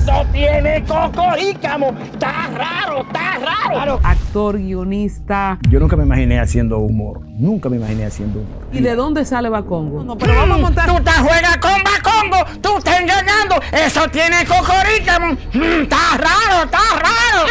Eso tiene cocorícamo. Está raro, está raro. Actor, guionista. Yo nunca me imaginé haciendo humor. Nunca me imaginé haciendo humor. ¿Y de dónde sale Bacongo? No, pero vamos a montar. Tú te juegas con Bacongo. Tú estás engañando. Eso tiene cocorícamo. Está raro, está raro.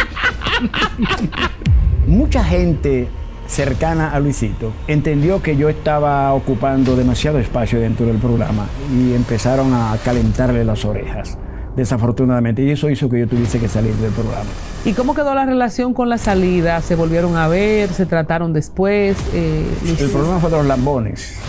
Mucha gente cercana a Luisito entendió que yo estaba ocupando demasiado espacio dentro del programa y empezaron a calentarle las orejas, desafortunadamente, y eso hizo que yo tuviese que salir del programa. ¿Y cómo quedó la relación con la salida? ¿Se volvieron a ver? ¿Se trataron después? El problema fue de los lambones.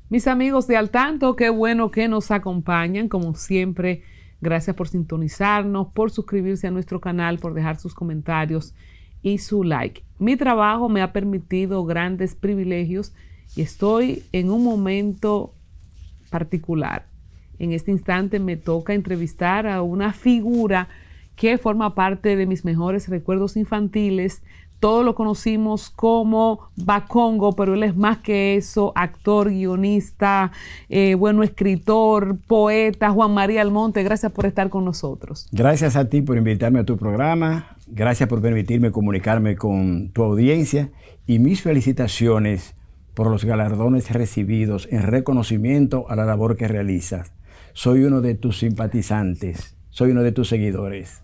Mis amigos de Al Tanto, qué bueno que nos acompañan. Como siempre, gracias por sintonizarnos, por suscribirse a nuestro canal, por dejar sus comentarios y su like. Mi trabajo me ha permitido grandes privilegios y estoy en un momento particular. En este instante me toca entrevistar a una figura que forma parte de mis mejores recuerdos infantiles. Todos lo conocimos como Bacongo, pero él es más que eso: actor, guionista, escritor, poeta. Juan María Almonte, gracias por estar con nosotros. Gracias a ti por invitarme a tu programa, gracias por permitirme comunicarme con tu audiencia y mis felicitaciones por los galardones recibidos en reconocimiento a la labor que realizas. Soy uno de tus simpatizantes, soy uno de tus seguidores.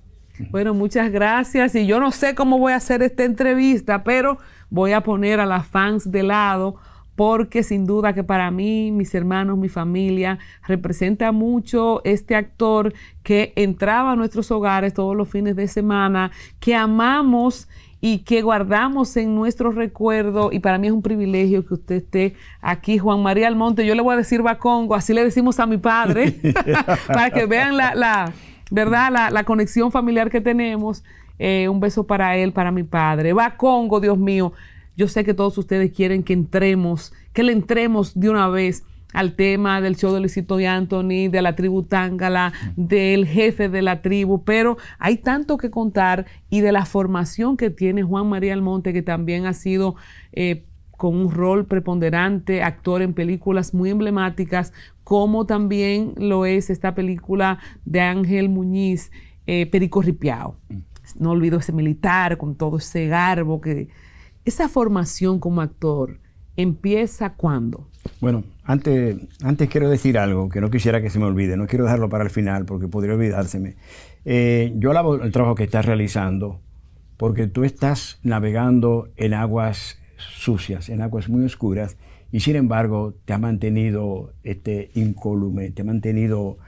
Bueno, muchas gracias. Y yo no sé cómo voy a hacer esta entrevista, pero voy a poner a las fans de lado, porque sin duda que para mí, mis hermanos, mi familia, representa mucho este actor que entraba a nuestros hogares todos los fines de semana, que amamos y que guardamos en nuestro recuerdo. Y para mí es un privilegio que usted esté aquí, Juan María Almonte. Yo le voy a decir Bacongo, así le decimos a mi padre, para que vean la conexión familiar que tenemos. Un beso para él, para mi padre. Bacongo, Dios mío, yo sé que todos ustedes quieren que le entremos de una vez al tema del show de Luisito y Anthony, de la tribu Tángala, del jefe de la tribu, pero hay tanto que contar, y de la formación que tiene Juan María Almonte, que también ha sido con un rol preponderante, actor en películas muy emblemáticas, como también lo es esta película de Ángel Muñiz, Perico Ripiao. No olvido ese militar con todo ese garbo. Esa formación como actor empieza ¿cuándo? Bueno, antes quiero decir algo que no quisiera que se me olvide, no quiero dejarlo para el final porque podría olvidárseme. Yo alabo el trabajo que estás realizando, porque tú estás navegando en aguas sucias, en aguas muy oscuras, y sin embargo te ha mantenido incólume, te ha mantenido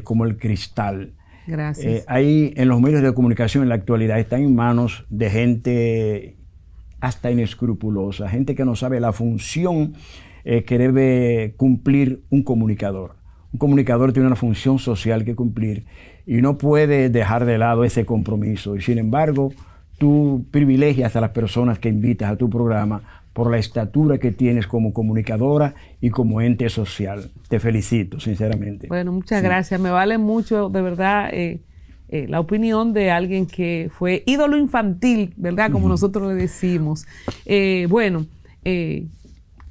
como el cristal. Gracias. Ahí en los medios de comunicación en la actualidad están en manos de gente hasta inescrupulosa, gente que no sabe la función que debe cumplir un comunicador. Un comunicador tiene una función social que cumplir y no puede dejar de lado ese compromiso, y sin embargo tú privilegias a las personas que invitas a tu programa por la estatura que tienes como comunicadora y como ente social. Te felicito, sinceramente. Bueno, muchas gracias. Me vale mucho, de verdad, la opinión de alguien que fue ídolo infantil, ¿verdad? Como nosotros le decimos.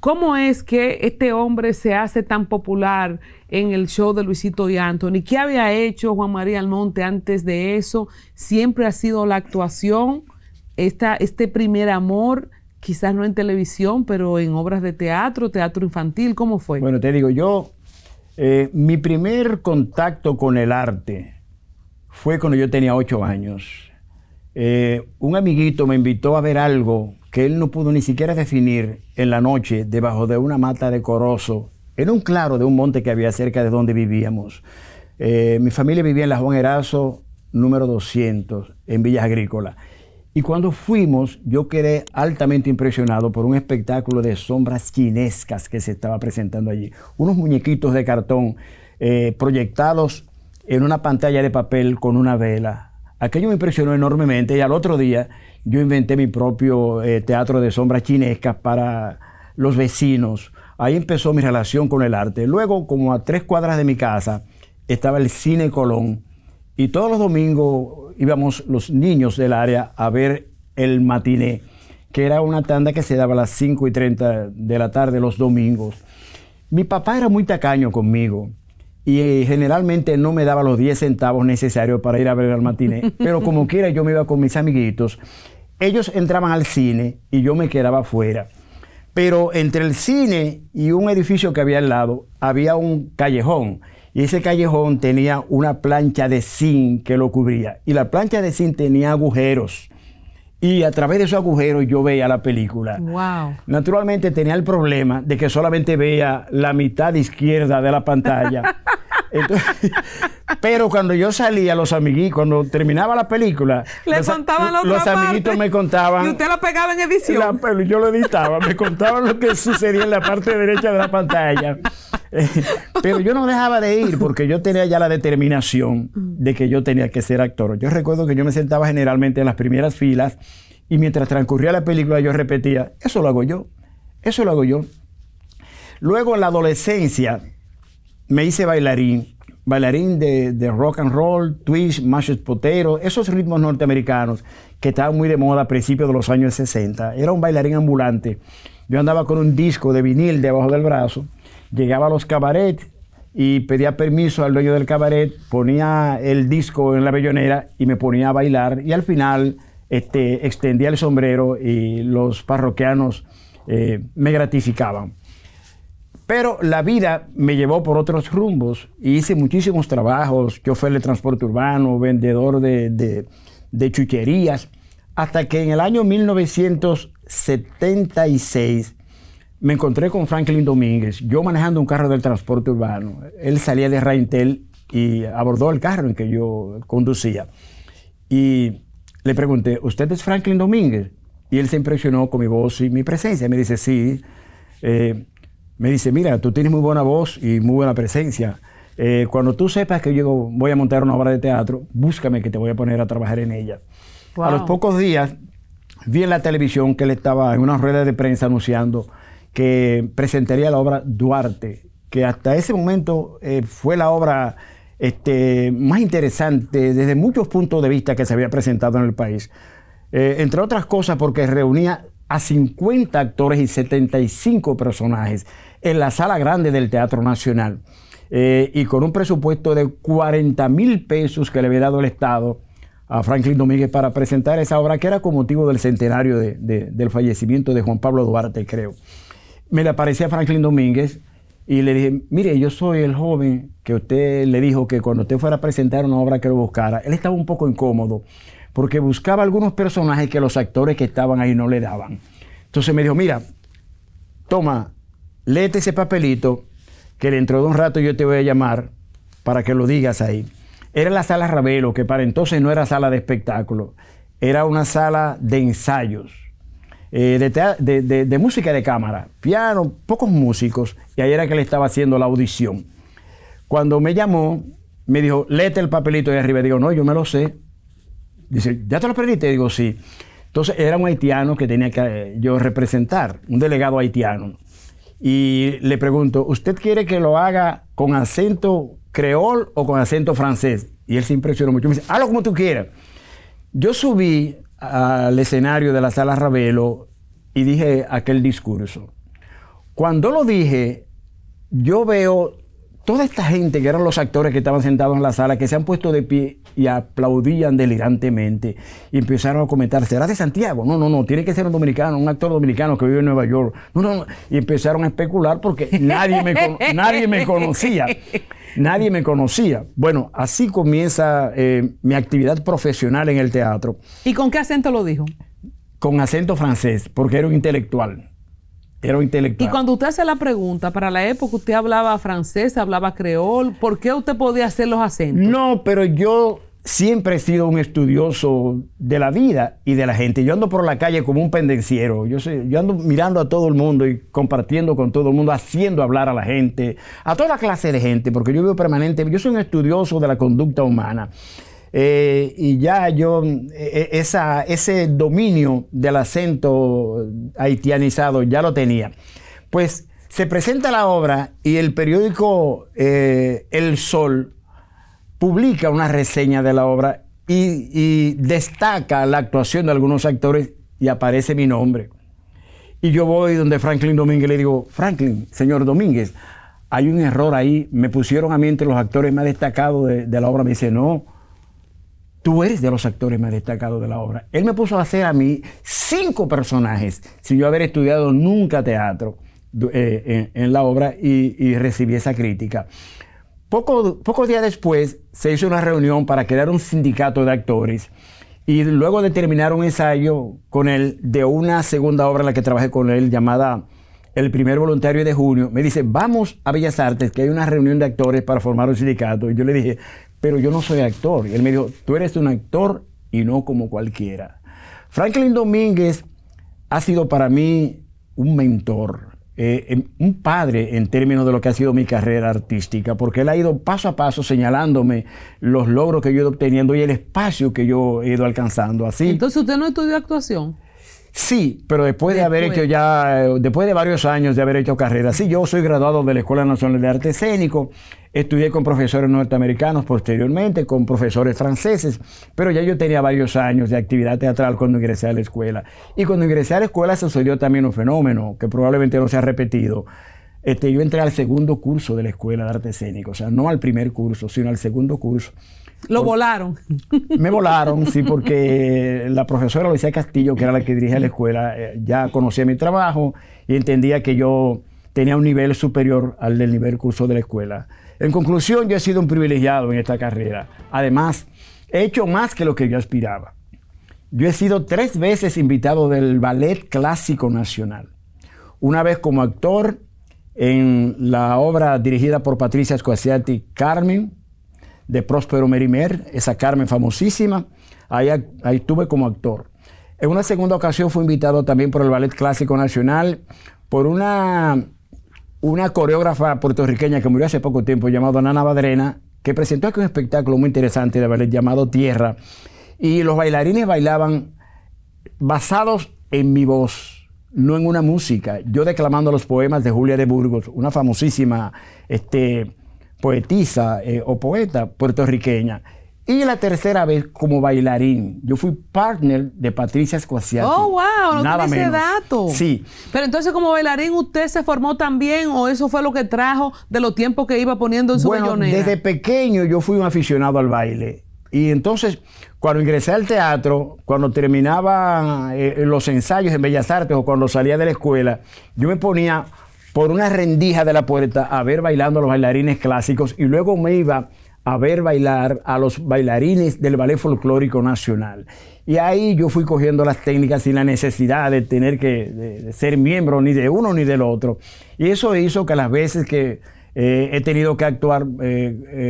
¿Cómo es que este hombre se hace tan popular en el show de Luisito y Anthony? ¿Qué había hecho Juan María Almonte antes de eso? ¿Siempre ha sido la actuación? Este primer amor, quizás no en televisión, pero en obras de teatro infantil, ¿cómo fue? Bueno, te digo, mi primer contacto con el arte fue cuando yo tenía 8 años. Un amiguito me invitó a ver algo que él no pudo ni siquiera definir en la noche, debajo de una mata de corozo, en un claro de un monte que había cerca de donde vivíamos. Mi familia vivía en la Juan Erazo, número 200, en Villas Agrícolas. Y cuando fuimos, yo quedé altamente impresionado por un espectáculo de sombras chinescas que se estaba presentando allí. Unos muñequitos de cartón proyectados en una pantalla de papel con una vela. Aquello me impresionó enormemente, y al otro día yo inventé mi propio teatro de sombras chinescas para los vecinos. Ahí empezó mi relación con el arte. Luego, como a 3 cuadras de mi casa, estaba el Cine Colón y todos los domingos íbamos los niños del área a ver el matiné, que era una tanda que se daba a las 5:30 de la tarde los domingos. Mi papá era muy tacaño conmigo y generalmente no me daba los 10 centavos necesarios para ir a ver el matiné, pero como quiera yo me iba con mis amiguitos. Ellos entraban al cine y yo me quedaba afuera. Pero entre el cine y un edificio que había al lado, había un callejón. Y ese callejón tenía una plancha de zinc que lo cubría. Y la plancha de zinc tenía agujeros. Y a través de esos agujeros yo veía la película. Wow. Naturalmente tenía el problema de que solamente veía la mitad izquierda de la pantalla. Entonces, pero cuando yo salía, los amiguitos, cuando terminaba la película, los amiguitos me contaban. Y usted lo pegaba en edición. Yo lo editaba, me contaban lo que sucedía en la parte derecha de la pantalla. Pero yo no dejaba de ir porque yo tenía ya la determinación de que yo tenía que ser actor. Yo recuerdo que yo me sentaba generalmente en las primeras filas y mientras transcurría la película yo repetía, eso lo hago yo, eso lo hago yo. Luego en la adolescencia me hice bailarín de rock and roll, twist, mashed potato, esos ritmos norteamericanos que estaban muy de moda a principios de los años 60. Era un bailarín ambulante. Yo andaba con un disco de vinil debajo del brazo, llegaba a los cabarets y pedía permiso al dueño del cabaret, ponía el disco en la bellonera y me ponía a bailar y al final extendía el sombrero y los parroquianos me gratificaban. Pero la vida me llevó por otros rumbos y hice muchísimos trabajos, chofer de transporte urbano, vendedor de chucherías, hasta que en el año 1976 me encontré con Franklin Domínguez, yo manejando un carro del transporte urbano. Él salía de Raintel y abordó el carro en que yo conducía. Y le pregunté, ¿usted es Franklin Domínguez? Y él se impresionó con mi voz y mi presencia. Me dice, sí. Me dice, mira, tú tienes muy buena voz y muy buena presencia. Cuando tú sepas que yo voy a montar una obra de teatro, búscame que te voy a poner a trabajar en ella. Wow. A los pocos días vi en la televisión que él estaba en una rueda de prensa anunciando que presentaría la obra Duarte, que hasta ese momento fue la obra más interesante desde muchos puntos de vista que se había presentado en el país. Entre otras cosas porque reunía a 50 actores y 75 personajes en la sala grande del Teatro Nacional y con un presupuesto de 40,000 pesos que le había dado el Estado a Franklin Domínguez para presentar esa obra que era con motivo del centenario del fallecimiento de Juan Pablo Duarte, creo. Me le aparecía a Franklin Domínguez y le dije, mire, yo soy el joven que usted le dijo que cuando usted fuera a presentar una obra que lo buscara. Él estaba un poco incómodo porque buscaba algunos personajes que los actores que estaban ahí no le daban. Entonces me dijo, mira, toma, léete ese papelito que dentro de un rato yo te voy a llamar para que lo digas ahí. Era la sala Ravelo, que para entonces no era sala de espectáculo, era una sala de ensayos, de música de cámara, piano, pocos músicos, y ahí era que le estaba haciendo la audición. Cuando me llamó, me dijo, léete el papelito de arriba. Digo, no, yo me lo sé. Dice, ¿ya te lo perdiste? Digo, sí. Entonces era un haitiano que tenía que yo representar, un delegado haitiano. Y le pregunto, ¿usted quiere que lo haga con acento creol o con acento francés? Y él se impresionó mucho. Me dice, hazlo como tú quieras. Yo subí al escenario de la sala Ravelo y dije aquel discurso. Cuando lo dije, yo veo toda esta gente que eran los actores que estaban sentados en la sala, que se han puesto de pie y aplaudían delirantemente y empezaron a comentar, ¿será de Santiago? No, tiene que ser un dominicano, un actor dominicano que vive en Nueva York. No. Y empezaron a especular porque nadie me conocía. Nadie me conocía. Bueno, así comienza mi actividad profesional en el teatro. ¿Y con qué acento lo dijo? Con acento francés, porque era un intelectual. Era un intelectual. Y cuando usted hace la pregunta, para la época usted hablaba francés, hablaba creol, ¿por qué usted podía hacer los acentos? No, pero yo siempre he sido un estudioso de la vida y de la gente. Yo ando por la calle como un pendenciero. Yo ando mirando a todo el mundo y compartiendo con todo el mundo, haciendo hablar a la gente, a toda clase de gente, porque yo vivo permanentemente. Yo soy un estudioso de la conducta humana. Y ya yo, ese dominio del acento haitianizado ya lo tenía. Pues se presenta la obra y el periódico El Sol publica una reseña de la obra y destaca la actuación de algunos actores y aparece mi nombre. Y yo voy donde Franklin Domínguez y le digo, Franklin, señor Domínguez, hay un error ahí, me pusieron a mí entre los actores más destacados de la obra. Me dice, no, tú eres de los actores más destacados de la obra. Él me puso a hacer a mí 5 personajes sin yo haber estudiado nunca teatro en la obra y recibí esa crítica. Pocos días después se hizo una reunión para crear un sindicato de actores y luego de terminar un ensayo con él de una segunda obra en la que trabajé con él llamada El primer voluntario de junio, me dice, vamos a Bellas Artes, que hay una reunión de actores para formar un sindicato. Y yo le dije, pero yo no soy actor. Y él me dijo, tú eres un actor y no como cualquiera. Franklin Domínguez ha sido para mí un mentor, un padre en términos de lo que ha sido mi carrera artística, porque él ha ido paso a paso señalándome los logros que yo he ido obteniendo y el espacio que yo he ido alcanzando. Así. Entonces, ¿usted no estudió actuación? Sí, pero después de varios años de haber hecho carrera. Sí, yo soy graduado de la Escuela Nacional de Arte Escénico, estudié con profesores norteamericanos posteriormente, con profesores franceses, pero ya yo tenía varios años de actividad teatral cuando ingresé a la escuela. Y cuando ingresé a la escuela sucedió también un fenómeno que probablemente no se ha repetido. Yo entré al segundo curso de la Escuela de Arte Escénico, o sea, no al primer curso, sino al segundo curso. ¿Lo volaron? Me volaron, sí, porque la profesora Luisa Castillo, que era la que dirigía la escuela, ya conocía mi trabajo y entendía que yo tenía un nivel superior al del nivel curso de la escuela. En conclusión, yo he sido un privilegiado en esta carrera. Además, he hecho más que lo que yo aspiraba. Yo he sido 3 veces invitado del Ballet Clásico Nacional. Una vez como actor en la obra dirigida por Patricia Squasiati, Carmen, de Próspero Merimer, esa Carmen famosísima, ahí estuve como actor. En una segunda ocasión fui invitado también por el Ballet Clásico Nacional, por una coreógrafa puertorriqueña que murió hace poco tiempo, llamada Nana Badrena, que presentó aquí un espectáculo muy interesante de ballet llamado Tierra, y los bailarines bailaban basados en mi voz, no en una música. Yo declamando los poemas de Julia de Burgos, una famosísima poetisa o poeta puertorriqueña. Y la tercera vez como bailarín. Yo fui partner de Patricia Squasiati. ¡Oh, wow! No nada tiene ese menos. dato. Sí. Pero entonces, como bailarín, ¿usted se formó también o eso fue lo que trajo de los tiempos que iba poniendo en su bellonera? Desde pequeño yo fui un aficionado al baile. Y entonces, cuando ingresé al teatro, cuando terminaba los ensayos en Bellas Artes o cuando salía de la escuela, yo me ponía por una rendija de la puerta a ver bailando a los bailarines clásicos y luego me iba a ver bailar a los bailarines del Ballet Folclórico Nacional. Y ahí yo fui cogiendo las técnicas sin la necesidad de tener de ser miembro ni de uno ni del otro. Y eso hizo que las veces que he tenido que actuar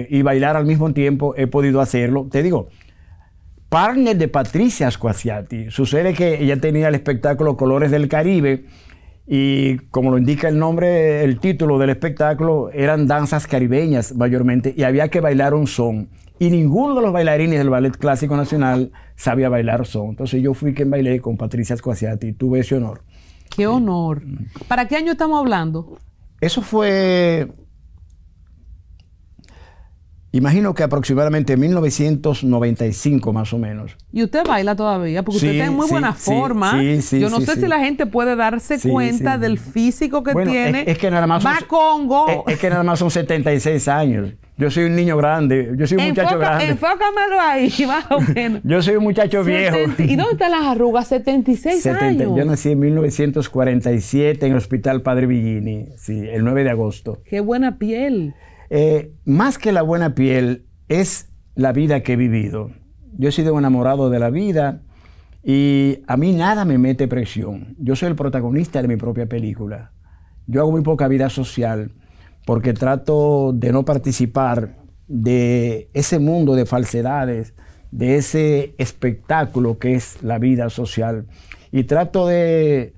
y bailar al mismo tiempo, he podido hacerlo. Te digo, partner de Patricia Squasiati. Sucede que ella tenía el espectáculo Colores del Caribe, y como lo indica el nombre, el título del espectáculo, eran danzas caribeñas mayormente, y había que bailar un son. Y ninguno de los bailarines del Ballet Clásico Nacional sabía bailar son. Entonces yo fui quien bailé con Patricia Squasiati y tuve ese honor. ¡Qué honor! ¿Para qué año estamos hablando? Eso fue, imagino que aproximadamente 1995 más o menos. ¿Y usted baila todavía? Porque usted está en muy buena forma. Yo no sé si la gente puede darse cuenta del físico que tiene. Es que nada más es que nada más son 76 años. Yo soy un niño grande. Yo soy un muchacho grande. Enfócamelo ahí, más o menos. Yo soy un muchacho viejo. ¿Y dónde están las arrugas? 76 años. Yo nací en 1947 en el Hospital Padre Villini, sí, el 9 de agosto. ¡Qué buena piel! Más que la buena piel, es la vida que he vivido. Yo he sido enamorado de la vida y a mí nada me mete presión. Yo soy el protagonista de mi propia película. Yo hago muy poca vida social porque trato de no participar de ese mundo de falsedades, de ese espectáculo que es la vida social. Y trato de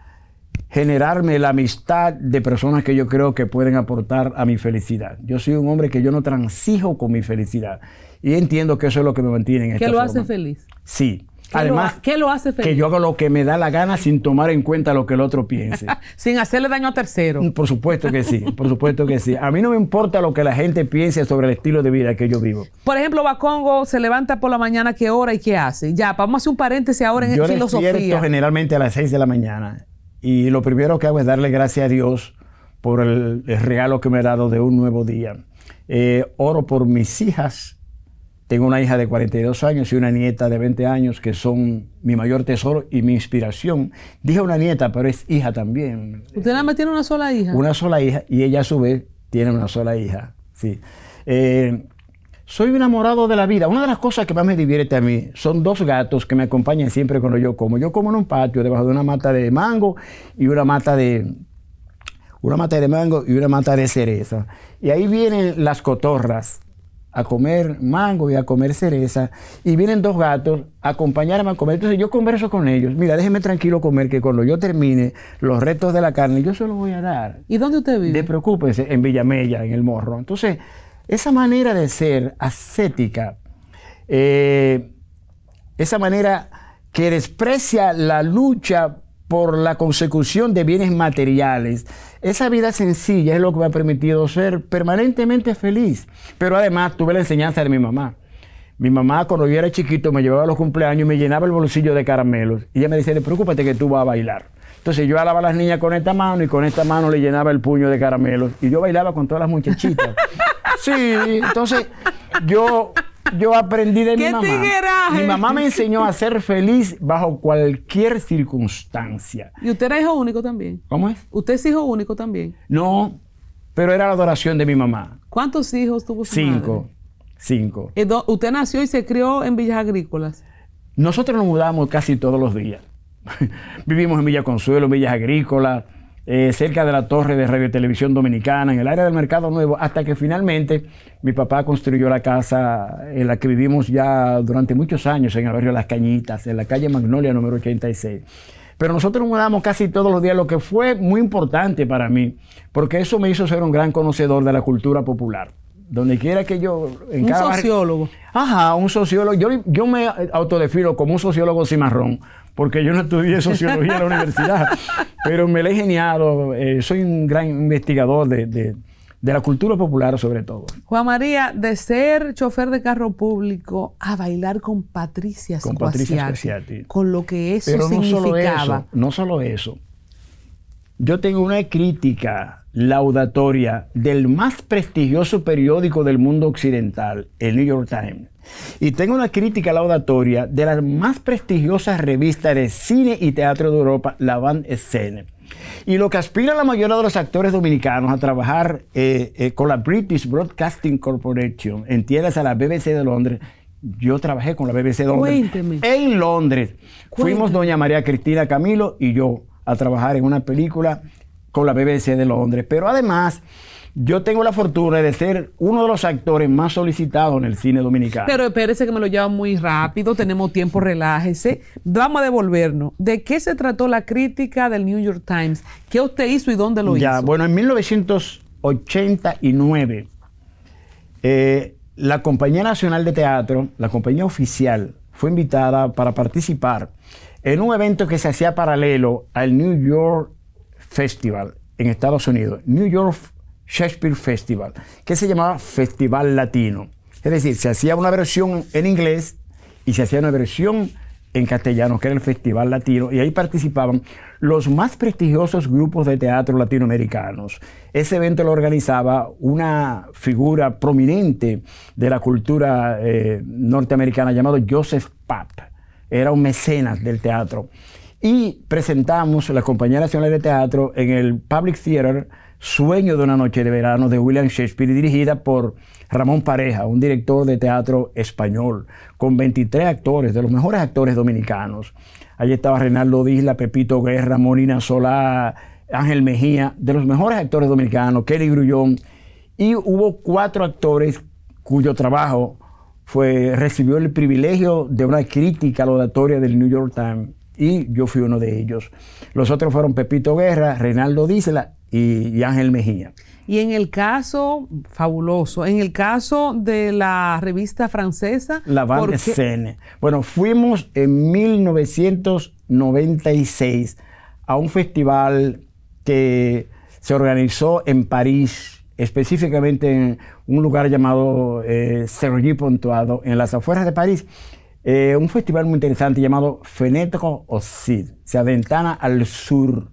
generarme la amistad de personas que yo creo que pueden aportar a mi felicidad. Yo soy un hombre que yo no transijo con mi felicidad. Y entiendo que eso es lo que me mantiene en esta forma. ¿Que lo hace feliz? Sí. Además, ¿qué lo hace feliz? Que yo hago lo que me da la gana sin tomar en cuenta lo que el otro piense. Sin hacerle daño a terceros. Por supuesto que sí, por supuesto que sí. A mí no me importa lo que la gente piense sobre el estilo de vida que yo vivo. Por ejemplo, Bacongo se levanta por la mañana, ¿qué hora y qué hace? Ya, vamos a hacer un paréntesis ahora en filosofía. Yo despierto generalmente a las 6 de la mañana y lo primero que hago es darle gracias a Dios por el regalo que me ha dado de un nuevo día. Oro por mis hijas. Tengo una hija de 42 años y una nieta de 20 años que son mi mayor tesoro y mi inspiración. Dije una nieta, pero es hija también. ¿Usted nada más tiene una sola hija? Una sola hija y ella a su vez tiene una sola hija. Sí. Soy un enamorado de la vida. Una de las cosas que más me divierte a mí son dos gatos que me acompañan siempre cuando yo como. Yo como en un patio debajo de una mata de mango y una mata de mango y una mata de cereza. Y ahí vienen las cotorras a comer mango y a comer cereza, y vienen dos gatos a acompañarme a comer. Entonces yo converso con ellos. Mira, déjeme tranquilo comer, que cuando yo termine los restos de la carne, yo se los voy a dar. ¿Y dónde usted vive? Despreocúpense, en Villamella, en El Morro. Entonces, esa manera de ser ascética, esa manera que desprecia la lucha por la consecución de bienes materiales, esa vida sencilla es lo que me ha permitido ser permanentemente feliz. Pero además tuve la enseñanza de mi mamá. Mi mamá, cuando yo era chiquito, me llevaba a los cumpleaños y me llenaba el bolsillo de caramelos. Y ella me decía, preocúpate que tú vas a bailar. Entonces yo alaba a las niñas con esta mano y con esta mano le llenaba el puño de caramelos. Y yo bailaba con todas las muchachitas. Sí, entonces yo aprendí de mi mamá. Tigueraje! Mi mamá me enseñó a ser feliz bajo cualquier circunstancia. ¿Y usted era hijo único también? ¿Cómo es? ¿Usted es hijo único también? No, pero era la adoración de mi mamá. ¿Cuántos hijos tuvo su madre? Cinco. ¿Usted nació y se crió en Villas Agrícolas? Nosotros nos mudamos casi todos los días. Vivimos en Villa Consuelo, en Villas Agrícolas, cerca de la torre de Radio y Televisión Dominicana, en el área del Mercado Nuevo, hasta que finalmente mi papá construyó la casa en la que vivimos ya durante muchos años, en el barrio Las Cañitas, en la calle Magnolia número 86. Pero nosotros nos mudamos casi todos los días, lo que fue muy importante para mí, porque eso me hizo ser un gran conocedor de la cultura popular. Donde quiera que yo... Un sociólogo. Ajá, un sociólogo. Yo me autodefino como un sociólogo cimarrón, porque yo no estudié sociología en la universidad, pero me la he geniado. Soy un gran investigador de la cultura popular sobre todo. Juan María, de ser chofer de carro público a bailar con Patricia Scoziati, con lo que eso pero significaba. No solo eso. Yo tengo una crítica laudatoria del más prestigioso periódico del mundo occidental, el New York Times. Y tengo una crítica laudatoria de las más prestigiosas revistas de cine y teatro de Europa, la Van Scène. Y lo que aspira la mayoría de los actores dominicanos a trabajar con la British Broadcasting Corporation, entiéndase a la BBC de Londres. Yo trabajé con la BBC de Londres. Cuénteme. En Londres. Fuimos doña María Cristina Camilo y yo a trabajar en una película con la BBC de Londres. Pero además, yo tengo la fortuna de ser uno de los actores más solicitados en el cine dominicano. Pero espérese que me lo lleva muy rápido, tenemos tiempo, relájese. Vamos a devolvernos. ¿De qué se trató la crítica del New York Times? ¿Qué usted hizo y dónde lo hizo? Bueno, en 1989, la Compañía Nacional de Teatro, la compañía oficial, fue invitada para participar en un evento que se hacía paralelo al New York Festival en Estados Unidos, New York Shakespeare Festival, que se llamaba Festival Latino. Es decir, se hacía una versión en inglés y se hacía una versión en castellano, que era el Festival Latino, y ahí participaban los más prestigiosos grupos de teatro latinoamericanos. Ese evento lo organizaba una figura prominente de la cultura norteamericana llamado Joseph Papp. Era un mecenas del teatro. Y presentamos la Compañía Nacional de Teatro en el Public Theater Sueño de una noche de verano de William Shakespeare, dirigida por Ramón Pareja, un director de teatro español, con 23 actores, de los mejores actores dominicanos. Allí estaba Reinaldo Disla, Pepito Guerra, Monina Solá, Ángel Mejía, de los mejores actores dominicanos, Kelly Grullón. Y hubo 4 actores cuyo trabajo recibió el privilegio de una crítica laudatoria del New York Times, y yo fui uno de ellos. Los otros fueron Pepito Guerra, Reinaldo Disla y Ángel Mejía. Y en el caso, fabuloso, en el caso de la revista francesa... La Bande Scène. Bueno, fuimos en 1996 a un festival que se organizó en París, específicamente en un lugar llamado Cergy-Pontoise, en las afueras de París. Un festival muy interesante llamado Fenêtre au Sud, o sea, Ventana al Sur.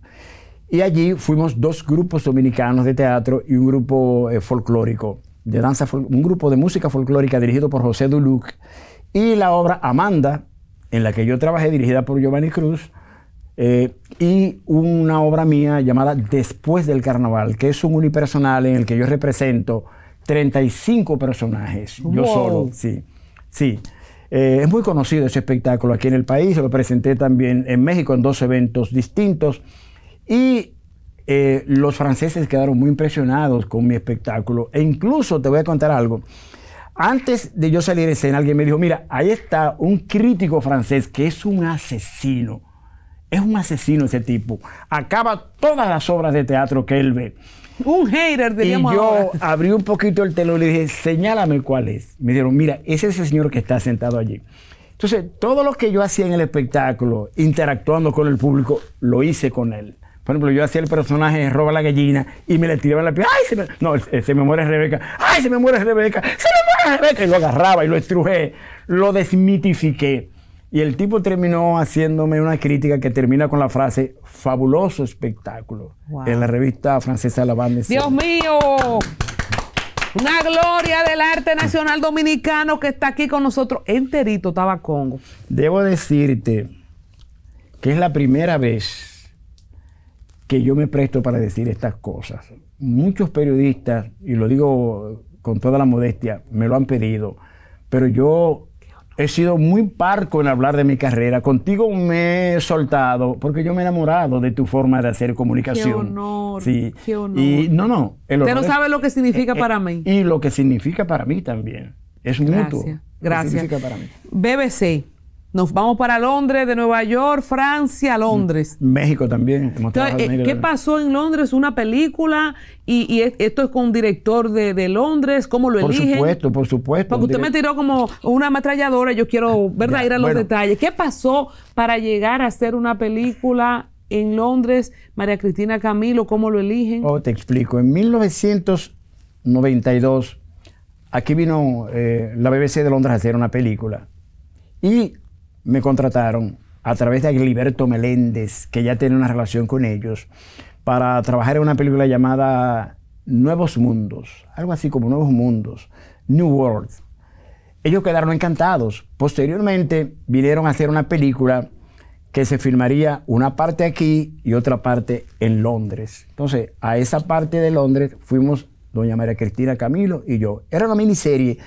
Y allí fuimos 2 grupos dominicanos de teatro y un grupo folclórico, de danza, un grupo de música folclórica dirigido por José Duluc, y la obra Amanda, en la que yo trabajé, dirigida por Giovanni Cruz, y una obra mía llamada Después del Carnaval, que es un unipersonal en el que yo represento 35 personajes, yo solo, sí, sí. Es muy conocido ese espectáculo aquí en el país, lo presenté también en México en 2 eventos distintos. Y los franceses quedaron muy impresionados con mi espectáculo. E incluso te voy a contar algo. Antes de yo salir en escena, alguien me dijo, mira, ahí está un crítico francés que es un asesino. Es un asesino ese tipo. Acaba todas las obras de teatro que él ve. Un hater, diríamos. Y yo ahora abrí un poquito el telón y le dije, señálame cuál es. Me dijeron, mira, ese es el señor que está sentado allí. Entonces, todo lo que yo hacía en el espectáculo, interactuando con el público, lo hice con él. Por ejemplo, yo hacía el personaje de Roba la Gallina y me le tiraba en la piel. ¡Ay, se me muere Rebeca! ¡Ay, se me muere Rebeca! ¡Se me muere Rebeca! Y lo agarraba y lo estrujé, lo desmitifiqué. Y el tipo terminó haciéndome una crítica que termina con la frase fabuloso espectáculo, en la revista francesa La Bande Scène. ¡Dios mío! Una gloria del arte nacional dominicano que está aquí con nosotros enterito, Tabacongo. Debo decirte que es la primera vez que yo me presto para decir estas cosas. Muchos periodistas, y lo digo con toda la modestia, me lo han pedido, pero yo he sido muy parco en hablar de mi carrera. Contigo me he soltado porque yo me he enamorado de tu forma de hacer comunicación. ¡Qué honor! Sí. ¡Qué honor! Y no. Usted no sabe lo que significa para mí. Y lo que significa para mí también. Es mutuo. Gracias. Significa para mí. BBC. Nos vamos para Londres, de Nueva York, Francia, Londres. México también. Entonces, ¿qué pasó en Londres? ¿Una película? ¿Y esto es con un director de Londres? ¿Cómo lo eligen? Por supuesto. Porque usted me tiró como una ametralladora. Yo quiero, ¿verdad? Ir a los detalles. ¿Qué pasó para llegar a hacer una película en Londres? María Cristina Camilo, ¿cómo lo eligen? Te explico. En 1992, aquí vino la BBC de Londres a hacer una película. Y me contrataron a través de Aguilberto Meléndez, que ya tenía una relación con ellos, para trabajar en una película llamada Nuevos Mundos, algo así como Nuevos Mundos, New World. Ellos quedaron encantados. Posteriormente vinieron a hacer una película que se filmaría una parte aquí y otra parte en Londres. Entonces, a esa parte de Londres fuimos doña María Cristina Camilo y yo. Era una miniserie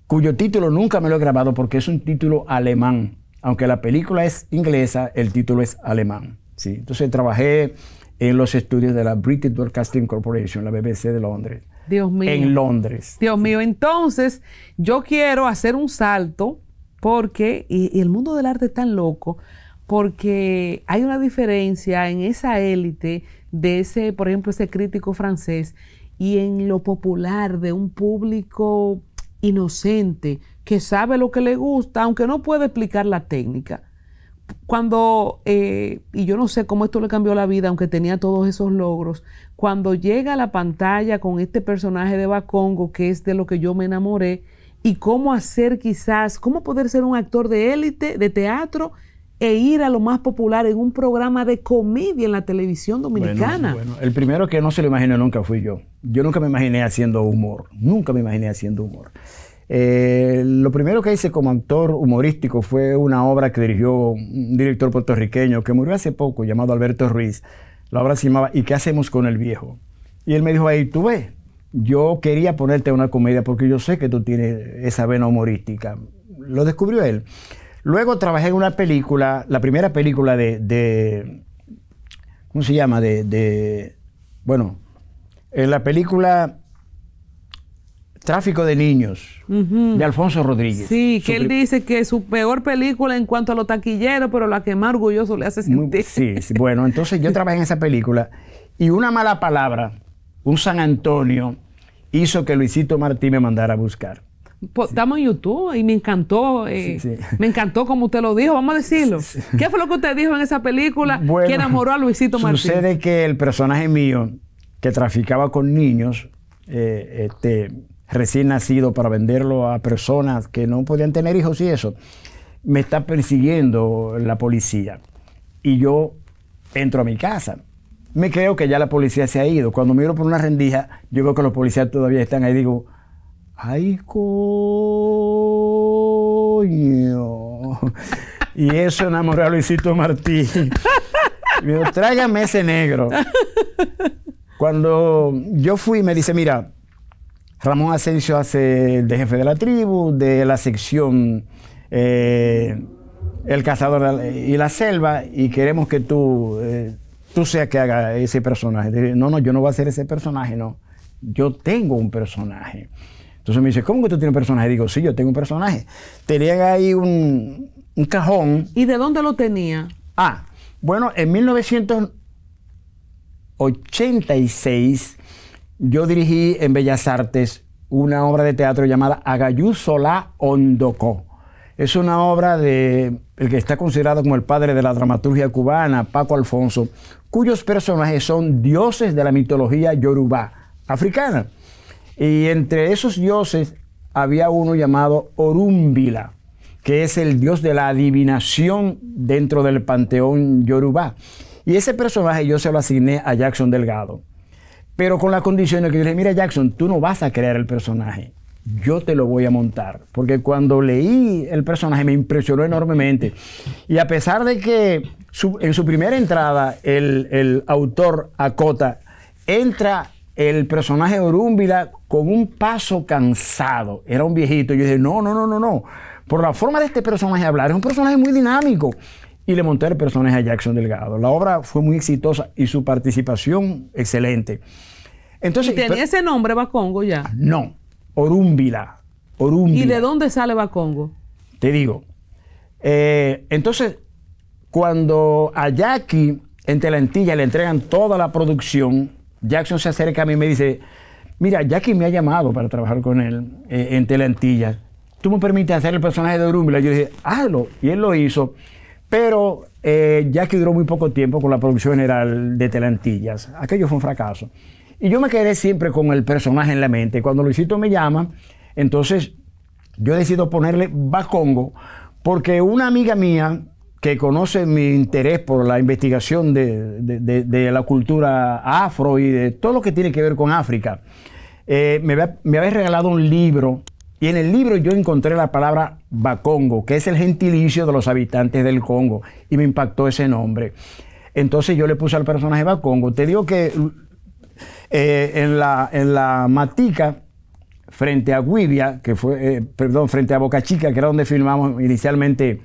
cuyo título nunca me lo he grabado porque es un título alemán. Aunque la película es inglesa, el título es alemán. ¿Sí? Entonces trabajé en los estudios de la British Broadcasting Corporation, la BBC de Londres. Dios mío. En Londres. Dios mío. Entonces, yo quiero hacer un salto porque, y el mundo del arte es tan loco, porque hay una diferencia en esa élite de ese, por ejemplo, ese crítico francés y en lo popular de un público inocente, que sabe lo que le gusta, aunque no puede explicar la técnica. Cuando, y yo no sé cómo esto le cambió la vida, aunque tenía todos esos logros, cuando llega a la pantalla con este personaje de Bacongo, que es de lo que yo me enamoré, y cómo hacer quizás, cómo poder ser un actor de élite, de teatro, e ir a lo más popular en un programa de comedia en la televisión dominicana. Bueno, el primero que no se lo imaginó nunca fui yo. Yo nunca me imaginé haciendo humor. Nunca me imaginé haciendo humor. Lo primero que hice como actor humorístico fue una obra que dirigió un director puertorriqueño que murió hace poco, llamado Alberto Ruiz. La obra se llamaba ¿Y qué hacemos con el viejo? Y él me dijo, ahí tú ves, yo quería ponerte una comedia porque yo sé que tú tienes esa vena humorística. Lo descubrió él. Luego trabajé en una película, la primera película ¿cómo se llama? Bueno, en la película Tráfico de Niños, de Alfonso Rodríguez. Sí, que él dice que su peor película en cuanto a los taquilleros, pero la que más orgulloso le hace sentir. Sí, bueno, entonces yo trabajé en esa película y una mala palabra un San Antonio hizo que Luisito Martí me mandara a buscar. Estamos en YouTube y me encantó. Me encantó como usted lo dijo, vamos a decirlo. ¿Qué fue lo que usted dijo en esa película que enamoró a Luisito Martí? Sucede que el personaje mío, que traficaba con niños, recién nacido, para venderlo a personas que no podían tener hijos y eso, me está persiguiendo la policía. Y yo entro a mi casa. Me creo que ya la policía se ha ido. Cuando miro por una rendija, yo veo que los policías todavía están ahí. Digo, ¡ay, coño! Y eso enamoró a Luisito Martí. Me dijo, tráigame ese negro. Cuando yo fui, me dice, mira, Ramón Asensio hace de jefe de la tribu, de la sección El Cazador y la Selva, y queremos que tú seas que haga ese personaje. Dije, no, yo no voy a hacer ese personaje, no. Yo tengo un personaje. Entonces me dice, ¿cómo que tú tienes un personaje? Digo, sí, yo tengo un personaje. Tenía ahí un cajón. ¿Y de dónde lo tenía? Bueno, en 1986 yo dirigí en Bellas Artes una obra de teatro llamada Agayú Solá Ondocó. Es una obra de el que está considerado como el padre de la dramaturgia cubana, Paco Alfonso, cuyos personajes son dioses de la mitología yorubá africana. Y entre esos dioses había uno llamado Orúmbila, que es el dios de la adivinación dentro del panteón yorubá. Y ese personaje yo se lo asigné a Jackson Delgado. Pero con la condición de que yo le dije, mira Jackson, tú no vas a crear el personaje, yo te lo voy a montar. Porque cuando leí el personaje me impresionó enormemente. Y a pesar de que en su primera entrada el autor acota, entra el personaje Orúmbila con un paso cansado. Era un viejito. Yo dije, no. Por la forma de este personaje hablar, es un personaje muy dinámico. Y le monté el personaje a Jackson Delgado. La obra fue muy exitosa y su participación excelente. Entonces, ¿y tenía ese nombre, Bacongo, ya? No, Orúmbila. ¿Y de dónde sale Bacongo? Te digo. Entonces, cuando a Jackie en Telantilla le entregan toda la producción, Jackson se acerca a mí y me dice, mira, Jackie me ha llamado para trabajar con él en Telantilla. ¿Tú me permites hacer el personaje de Orúmbila? Yo dije, hazlo. Y él lo hizo. Pero Jackie duró muy poco tiempo con la producción general de Telantillas. Aquello fue un fracaso. Y yo me quedé siempre con el personaje en la mente. Cuando Luisito me llama, entonces yo decido ponerle Bacongo, porque una amiga mía que conoce mi interés por la investigación de la cultura afro y de todo lo que tiene que ver con África, me había regalado un libro. Y en el libro yo encontré la palabra Bacongo, que es el gentilicio de los habitantes del Congo. Y me impactó ese nombre. Entonces yo le puse al personaje Bacongo. Te digo que en la Matica, frente a Guivia, que fue, frente a Boca Chica, que era donde filmamos inicialmente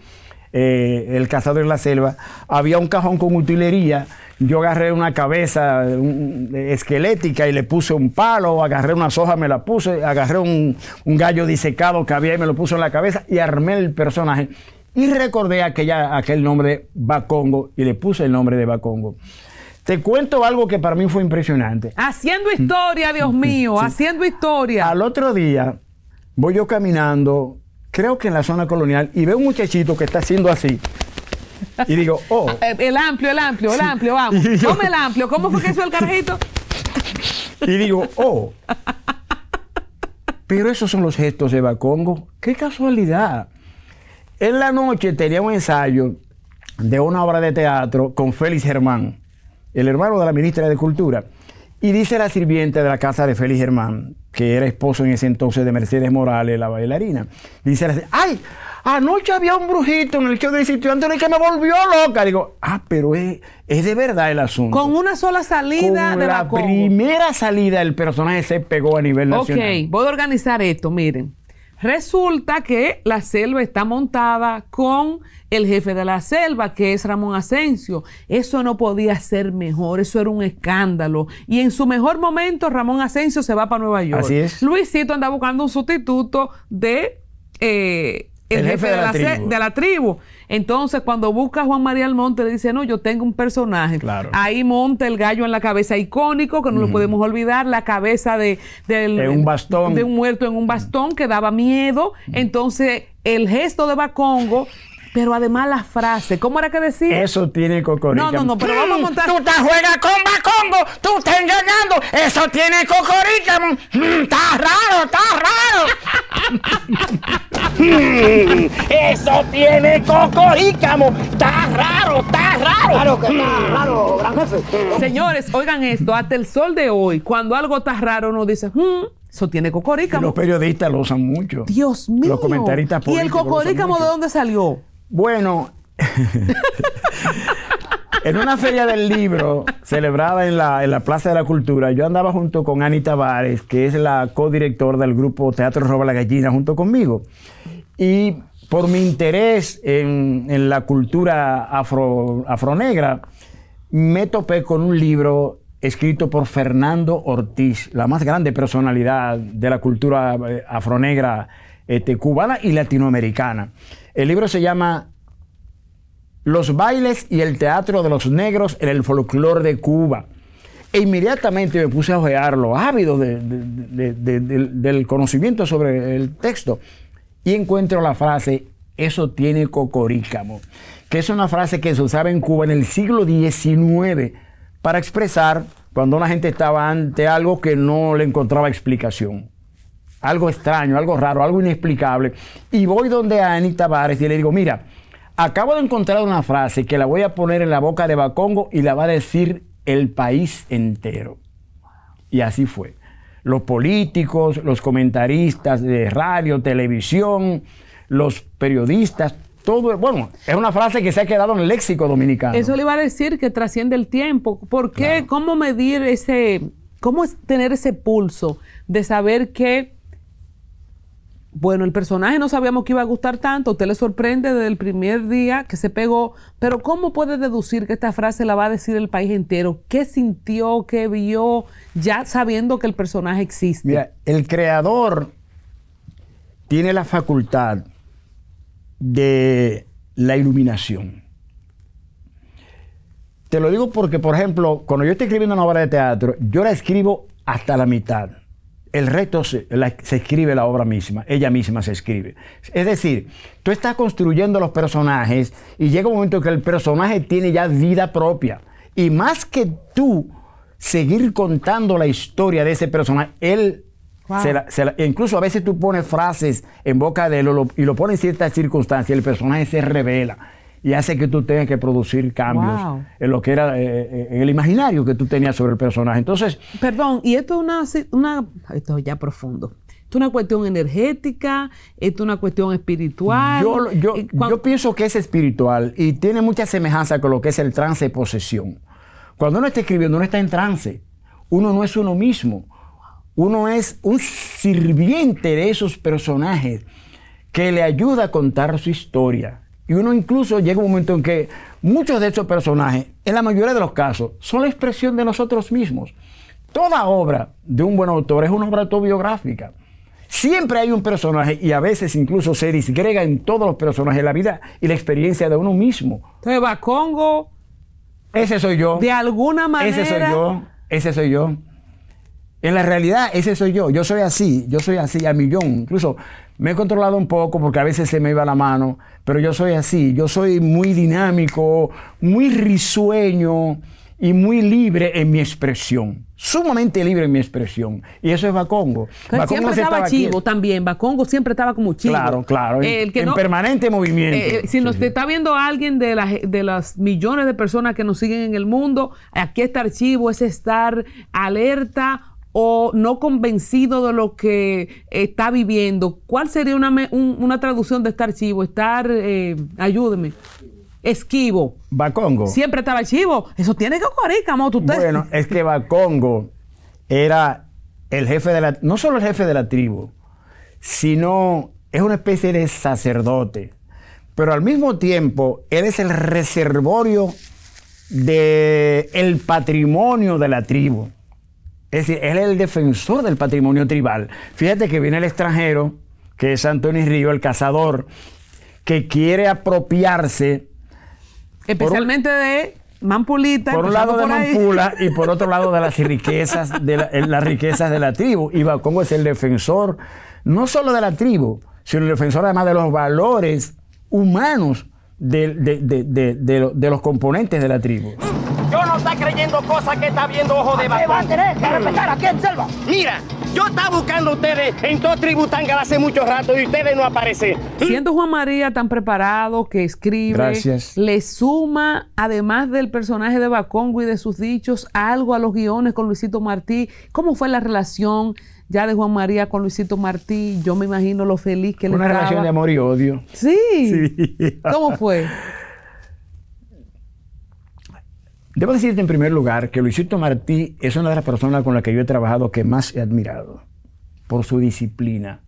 El Cazador en la Selva, había un cajón con utilería. Yo agarré una cabeza esquelética y le puse un palo, agarré una soja, me la puse, agarré un gallo disecado que había y me lo puse en la cabeza y armé el personaje. Y recordé aquel nombre Bacongo y le puse el nombre de Bacongo. Te cuento algo que para mí fue impresionante. Haciendo historia, Dios mío, sí. Haciendo historia. Al otro día voy yo caminando, creo que en la zona colonial, y veo un muchachito que está haciendo así. Y digo, El amplio, vamos. Tome el amplio. ¿Cómo fue que hizo el carajito? Y digo, pero esos son los gestos de Bacongo. ¡Qué casualidad! En la noche tenía un ensayo de una obra de teatro con Félix Germán, el hermano de la ministra de Cultura. Y dice la sirvienta de la casa de Félix Germán, que era esposo en ese entonces de Mercedes Morales, la bailarina. Dice, ¡ay! Anoche había un brujito en el show del sitio Antonio que me volvió loca. Digo, pero es de verdad el asunto. Con una sola salida de Bacongo. Con la primera salida el personaje se pegó a nivel nacional. Ok, voy a organizar esto, miren. Resulta que la selva está montada con el jefe de la selva, que es Ramón Asensio. Eso no podía ser mejor, eso era un escándalo. Y en su mejor momento, Ramón Asensio se va para Nueva York. Así es. Luisito anda buscando un sustituto de el jefe de la tribu. Entonces, cuando busca a Juan María Almonte, le dice, no, yo tengo un personaje. Claro. Ahí monta el gallo en la cabeza, icónico, que no lo podemos olvidar, la cabeza de un bastón. De un muerto en un bastón que daba miedo. Entonces, el gesto de Bacongo, pero además la frase, ¿cómo era que decía? Eso tiene cocorícamo. No, pero vamos a contar. Tú te juegas con Bacongo, tú estás engañando. Eso tiene cocorícamo. Está raro. Eso tiene cocorícamo. Está raro. Claro que está raro, gran jefe. Señores, oigan esto, hasta el sol de hoy, cuando algo está raro, uno dice, eso tiene cocorícamo. Los periodistas lo usan mucho. Dios mío. Los comentaristas políticos. ¿Y el cocorícamo de dónde salió? Bueno, en una feria del libro celebrada en la Plaza de la Cultura, yo andaba junto con Ani Tavares, que es la codirectora del grupo Teatro Roba la Gallina, junto conmigo. Y por mi interés en la cultura afronegra, me topé con un libro escrito por Fernando Ortiz, la más grande personalidad de la cultura afronegra cubana y latinoamericana. El libro se llama Los bailes y el teatro de los negros en el folclore de Cuba. E inmediatamente me puse a ojearlo, ávido del conocimiento sobre el texto. Y encuentro la frase, eso tiene cocorícamo, que es una frase que se usaba en Cuba en el siglo XIX para expresar cuando la gente estaba ante algo que no le encontraba explicación. Algo extraño, algo raro, algo inexplicable. Y voy donde a Ani Tavares y le digo, mira, acabo de encontrar una frase que la voy a poner en la boca de Bacongo y la va a decir el país entero. Y así fue. Los políticos, los comentaristas de radio, televisión, los periodistas, todo, bueno, es una frase que se ha quedado en el léxico dominicano. Eso le iba a decir que trasciende el tiempo. ¿Por qué? Claro. ¿Cómo medir cómo es tener ese pulso de saber que, bueno, el personaje no sabíamos que iba a gustar tanto, usted le sorprende desde el primer día que se pegó, pero ¿cómo puede deducir que esta frase la va a decir el país entero? ¿Qué sintió, qué vio, ya sabiendo que el personaje existe? Mira, el creador tiene la facultad de la iluminación. Te lo digo porque, por ejemplo, cuando yo estoy escribiendo una obra de teatro, yo la escribo hasta la mitad. El resto se escribe la obra misma, ella misma se escribe. Es decir, tú estás construyendo los personajes y llega un momento que el personaje tiene ya vida propia. Y más que tú seguir contando la historia de ese personaje, él, wow, incluso a veces tú pones frases en boca de él y lo pones en ciertas circunstancias, el personaje se revela y hace que tú tengas que producir cambios, wow, en lo que era en el imaginario que tú tenías sobre el personaje. Entonces, perdón, y esto es esto es ya profundo. ¿Esto es una cuestión energética? ¿Esto es una cuestión espiritual? Yo pienso que es espiritual y tiene mucha semejanza con lo que es el trance de posesión. Cuando uno está escribiendo, uno está en trance. Uno no es uno mismo. Uno es un sirviente de esos personajes que le ayuda a contar su historia. Y uno incluso llega un momento en que muchos de esos personajes, en la mayoría de los casos, son la expresión de nosotros mismos. Toda obra de un buen autor es una obra autobiográfica. Siempre hay un personaje y a veces incluso se disgrega en todos los personajes la vida y la experiencia de uno mismo. Entonces, Bacongo, ese soy yo. De alguna manera. Ese soy yo. En la realidad, ese soy yo. Yo soy así a millón. Incluso me he controlado un poco porque a veces se me iba la mano, pero yo soy así. Yo soy muy dinámico, muy risueño y muy libre en mi expresión. Sumamente libre en mi expresión. Y eso es Bacongo. Bacongo siempre estaba chivo también. Bacongo siempre estaba como chivo. Claro. En permanente movimiento. Si nos está viendo alguien de las millones de personas que nos siguen en el mundo, aquí estar chivo es estar alerta o no convencido de lo que está viviendo. ¿Cuál sería una traducción de estar chivo? Estar, ayúdeme, esquivo. Bacongo. Siempre estaba chivo. Eso tiene cocorícamo. Bueno, es que Bacongo era el jefe no solo el jefe de la tribu, sino es una especie de sacerdote. Pero al mismo tiempo, él es el reservorio del patrimonio de la tribu. Es decir, él es el defensor del patrimonio tribal. Fíjate que viene el extranjero, que es Antonio Río, el cazador, que quiere apropiarse, Especialmente de Mampulita. por un lado de empezando por ahí. Mampula y por otro lado de las riquezas las riquezas de la tribu. Y Bacongo es el defensor no solo de la tribu, sino el defensor además de los valores humanos de los componentes de la tribu. Yo no está creyendo cosas que está viendo ojo de ¿Qué va a batón. tener que respetar aquí en selva? Mira, yo estaba buscando a ustedes en todo Tributanga hace mucho rato y ustedes no aparecen. Siendo Juan María tan preparado, que escribe, Gracias. le suma, además del personaje de Bacongo y de sus dichos, algo a los guiones con Luisito Martí. ¿Cómo fue la relación ya de Juan María con Luisito Martí? Yo me imagino lo feliz que él Una estaba. relación de amor y odio. Sí. Sí. ¿Cómo fue? Debo decirte en primer lugar que Luisito Martí es una de las personas con las que yo he trabajado que más he admirado por su disciplina.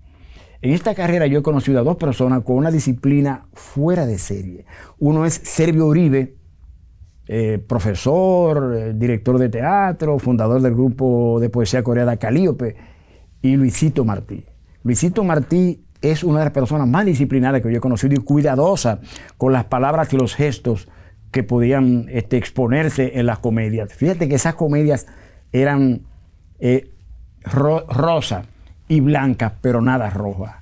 En esta carrera yo he conocido a dos personas con una disciplina fuera de serie. Uno es Servio Uribe, profesor, director de teatro, fundador del grupo de poesía coreana Calíope, y Luisito Martí. Luisito Martí es una de las personas más disciplinadas que yo he conocido y cuidadosa con las palabras y los gestos que podían exponerse en las comedias. Fíjate que esas comedias eran rosa y blancas, pero nada roja.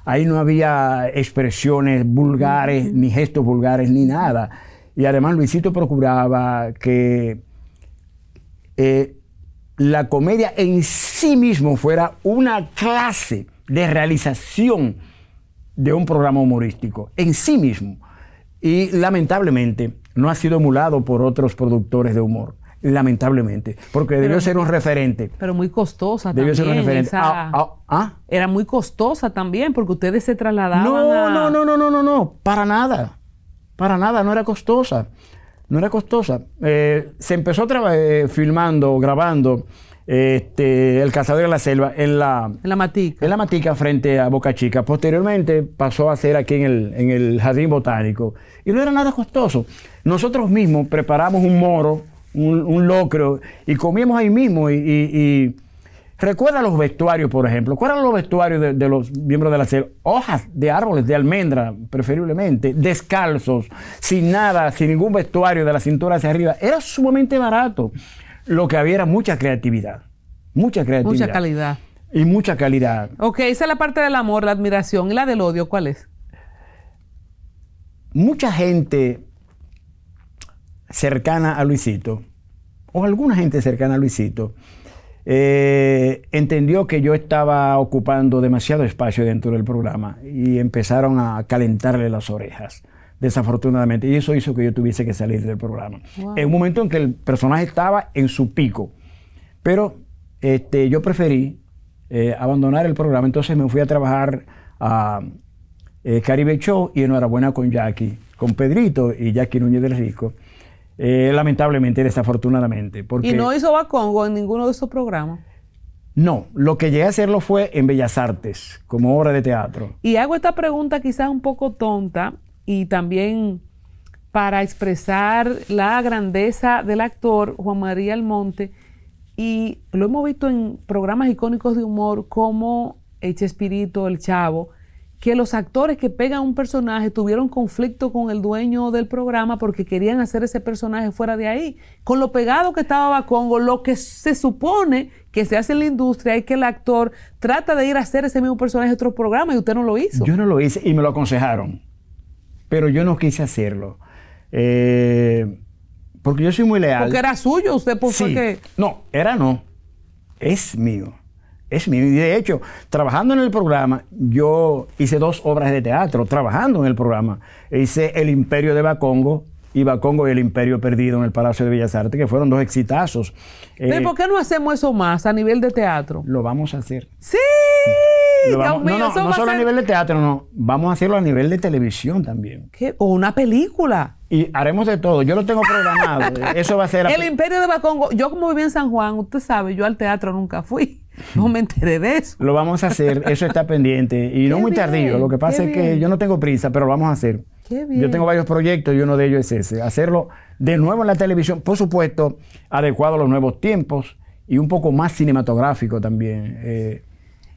Ahí no había expresiones vulgares, ni gestos vulgares, ni nada. Y además Luisito procuraba que la comedia en sí mismo fuera una clase de realización de un programa humorístico, en sí mismo. Y lamentablemente no ha sido emulado por otros productores de humor. Lamentablemente, porque debió ser un referente. Pero muy costosa Debió también. ser un referente. Era muy costosa también, porque ustedes se trasladaban No, para nada. Para nada, no era costosa. No era costosa. Se empezó filmando, grabando El Cazador de la Selva en la Matica. En la Matica frente a Boca Chica. Posteriormente pasó a ser aquí en el Jardín Botánico. Y no era nada costoso. Nosotros mismos preparamos un moro, un locro, y comíamos ahí mismo. Y recuerda los vestuarios, por ejemplo. ¿Cuáles eran los vestuarios de los miembros de la selva? Hojas de árboles de almendra, preferiblemente, descalzos, sin nada, sin ningún vestuario de la cintura hacia arriba. Era sumamente barato. Lo que había era mucha creatividad. Mucha creatividad. Mucha calidad. Y mucha calidad. Ok, esa es la parte del amor, la admiración. ¿Y la del odio cuál es? Mucha gente cercana a Luisito, o alguna gente cercana a Luisito, entendió que yo estaba ocupando demasiado espacio dentro del programa y empezaron a calentarle las orejas, desafortunadamente, y eso hizo que yo tuviese que salir del programa. Wow. En un momento en que el personaje estaba en su pico, pero yo preferí abandonar el programa, entonces me fui a trabajar a Caribe Show, y enhorabuena con Jackie, con Pedrito y Jackie Núñez del Risco. Lamentablemente, desafortunadamente. Porque ¿Y no hizo Bacongo en ninguno de esos programas? no, lo que llegué a hacerlo fue en Bellas Artes, como obra de teatro. Y hago esta pregunta quizás un poco tonta y también para expresar la grandeza del actor Juan María Almonte, y lo hemos visto en programas icónicos de humor como Chespirito, El Chavo, que los actores que pegan un personaje tuvieron conflicto con el dueño del programa porque querían hacer ese personaje fuera de ahí. Con lo pegado que estaba Bacongo, lo que se supone que se hace en la industria es que el actor trata de ir a hacer ese mismo personaje en otro programa, y usted no lo hizo. Yo no lo hice y me lo aconsejaron, pero yo no quise hacerlo. Porque yo soy muy leal. Porque era suyo, usted por Sí. fue que... No, es mío. Es mío. Y de hecho, trabajando en el programa, yo hice 2 obras de teatro, trabajando en el programa. Hice El Imperio de Bacongo y Bacongo y el Imperio Perdido en el Palacio de Bellas Artes, que fueron 2 exitazos. Pero ¿por qué no hacemos eso más a nivel de teatro? Lo vamos a hacer. ¡Sí! Lo vamos- Dios mío, eso va no a solo a ser- nivel de teatro, no. Vamos a hacerlo a nivel de televisión también. ¿Qué? O una película. Y haremos de todo. Yo lo tengo programado. Eso va a ser... El Imperio de Bacongo. Yo como viví en San Juan, usted sabe, yo al teatro nunca fui. No me enteré de eso. Lo vamos a hacer, eso está pendiente y no Qué muy bien, tardío. Lo que pasa qué es que bien. yo no tengo prisa, pero lo vamos a hacer. Qué bien. Yo tengo varios proyectos y uno de ellos es ese, hacerlo de nuevo en la televisión, por supuesto, adecuado a los nuevos tiempos y un poco más cinematográfico también.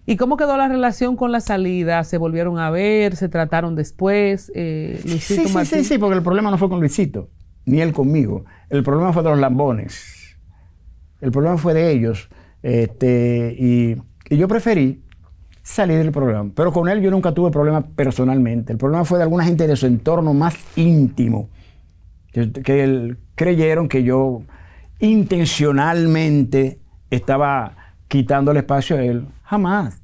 ¿Y cómo quedó la relación con la salida? ¿Se volvieron a ver? ¿Se trataron después? Luisito Martín. Sí, porque el problema no fue con Luisito, ni él conmigo. El problema fue de los lambones. El problema fue de ellos. Y yo preferí salir del programa. Pero con él yo nunca tuve problema personalmente. El problema fue de alguna gente de su entorno más íntimo, que creyeron que yo intencionalmente estaba quitando el espacio a él. Jamás.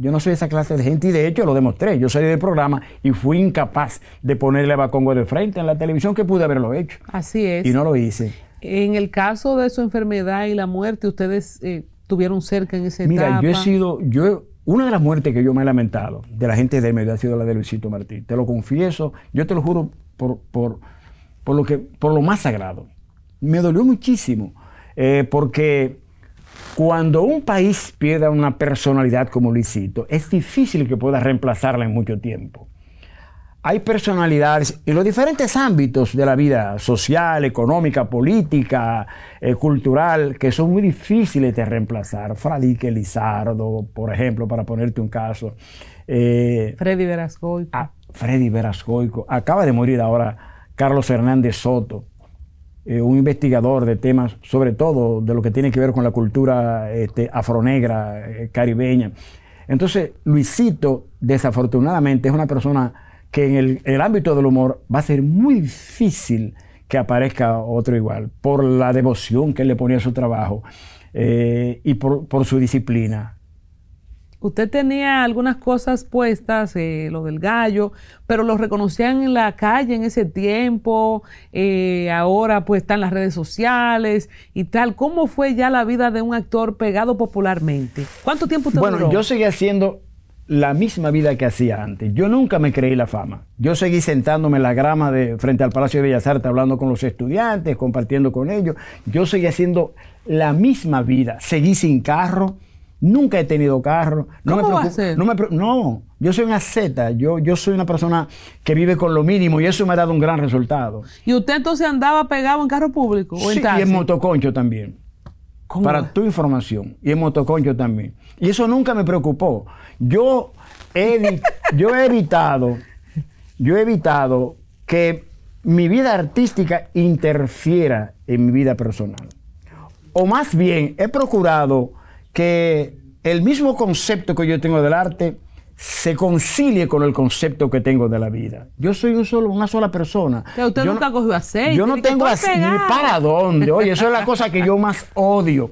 Yo no soy esa clase de gente y de hecho lo demostré. Yo salí del programa y fui incapaz de ponerle a Bacongo de frente en la televisión, que pude haberlo hecho. Así es. Y no lo hice. En el caso de su enfermedad y la muerte, ustedes tuvieron cerca en esa etapa. Mira, una de las muertes que yo me he lamentado de la gente de medio ha sido la de Luisito Martín. Te lo confieso, yo te lo juro por lo más sagrado. Me dolió muchísimo, porque cuando un país pierde una personalidad como Luisito, es difícil que pueda reemplazarla en mucho tiempo. Hay personalidades en los diferentes ámbitos de la vida social, económica, política, cultural, que son muy difíciles de reemplazar. Fradique Lizardo, por ejemplo, para ponerte un caso. Freddy Verascoico. Freddy Verascoico. Acaba de morir ahora Carlos Hernández Soto, un investigador de temas, sobre todo de lo que tiene que ver con la cultura afronegra, caribeña. Entonces, Luisito, desafortunadamente, es una persona que en el ámbito del humor va a ser muy difícil que aparezca otro igual, por la devoción que él le ponía a su trabajo y por su disciplina. Usted tenía algunas cosas puestas, lo del gallo, pero lo reconocían en la calle en ese tiempo, ahora pues están las redes sociales y tal. ¿Cómo fue ya la vida de un actor pegado popularmente? ¿Cuánto tiempo usted duró? Bueno, yo seguí haciendo la misma vida que hacía antes. Yo nunca me creí la fama. Yo seguí sentándome en la grama frente al Palacio de Bellas Artes, hablando con los estudiantes, compartiendo con ellos. Yo seguí haciendo la misma vida. Seguí sin carro. Nunca he tenido carro. ¿Cómo va a ser? No, yo soy una zeta. Yo soy una persona que vive con lo mínimo y eso me ha dado un gran resultado. ¿Y usted entonces andaba pegado en carro público o en taxi? Y en motoconcho también. ¿Cómo? Para tu información. Y en motoconcho también. Y eso nunca me preocupó. Yo he evitado que mi vida artística interfiera en mi vida personal. O más bien, he procurado que el mismo concepto que yo tengo del arte se concilie con el concepto que tengo de la vida. Yo soy una sola persona. Pero usted nunca cogió aceite. Yo no tengo aceite. ¿Para dónde? Oye, eso es la cosa que yo más odio.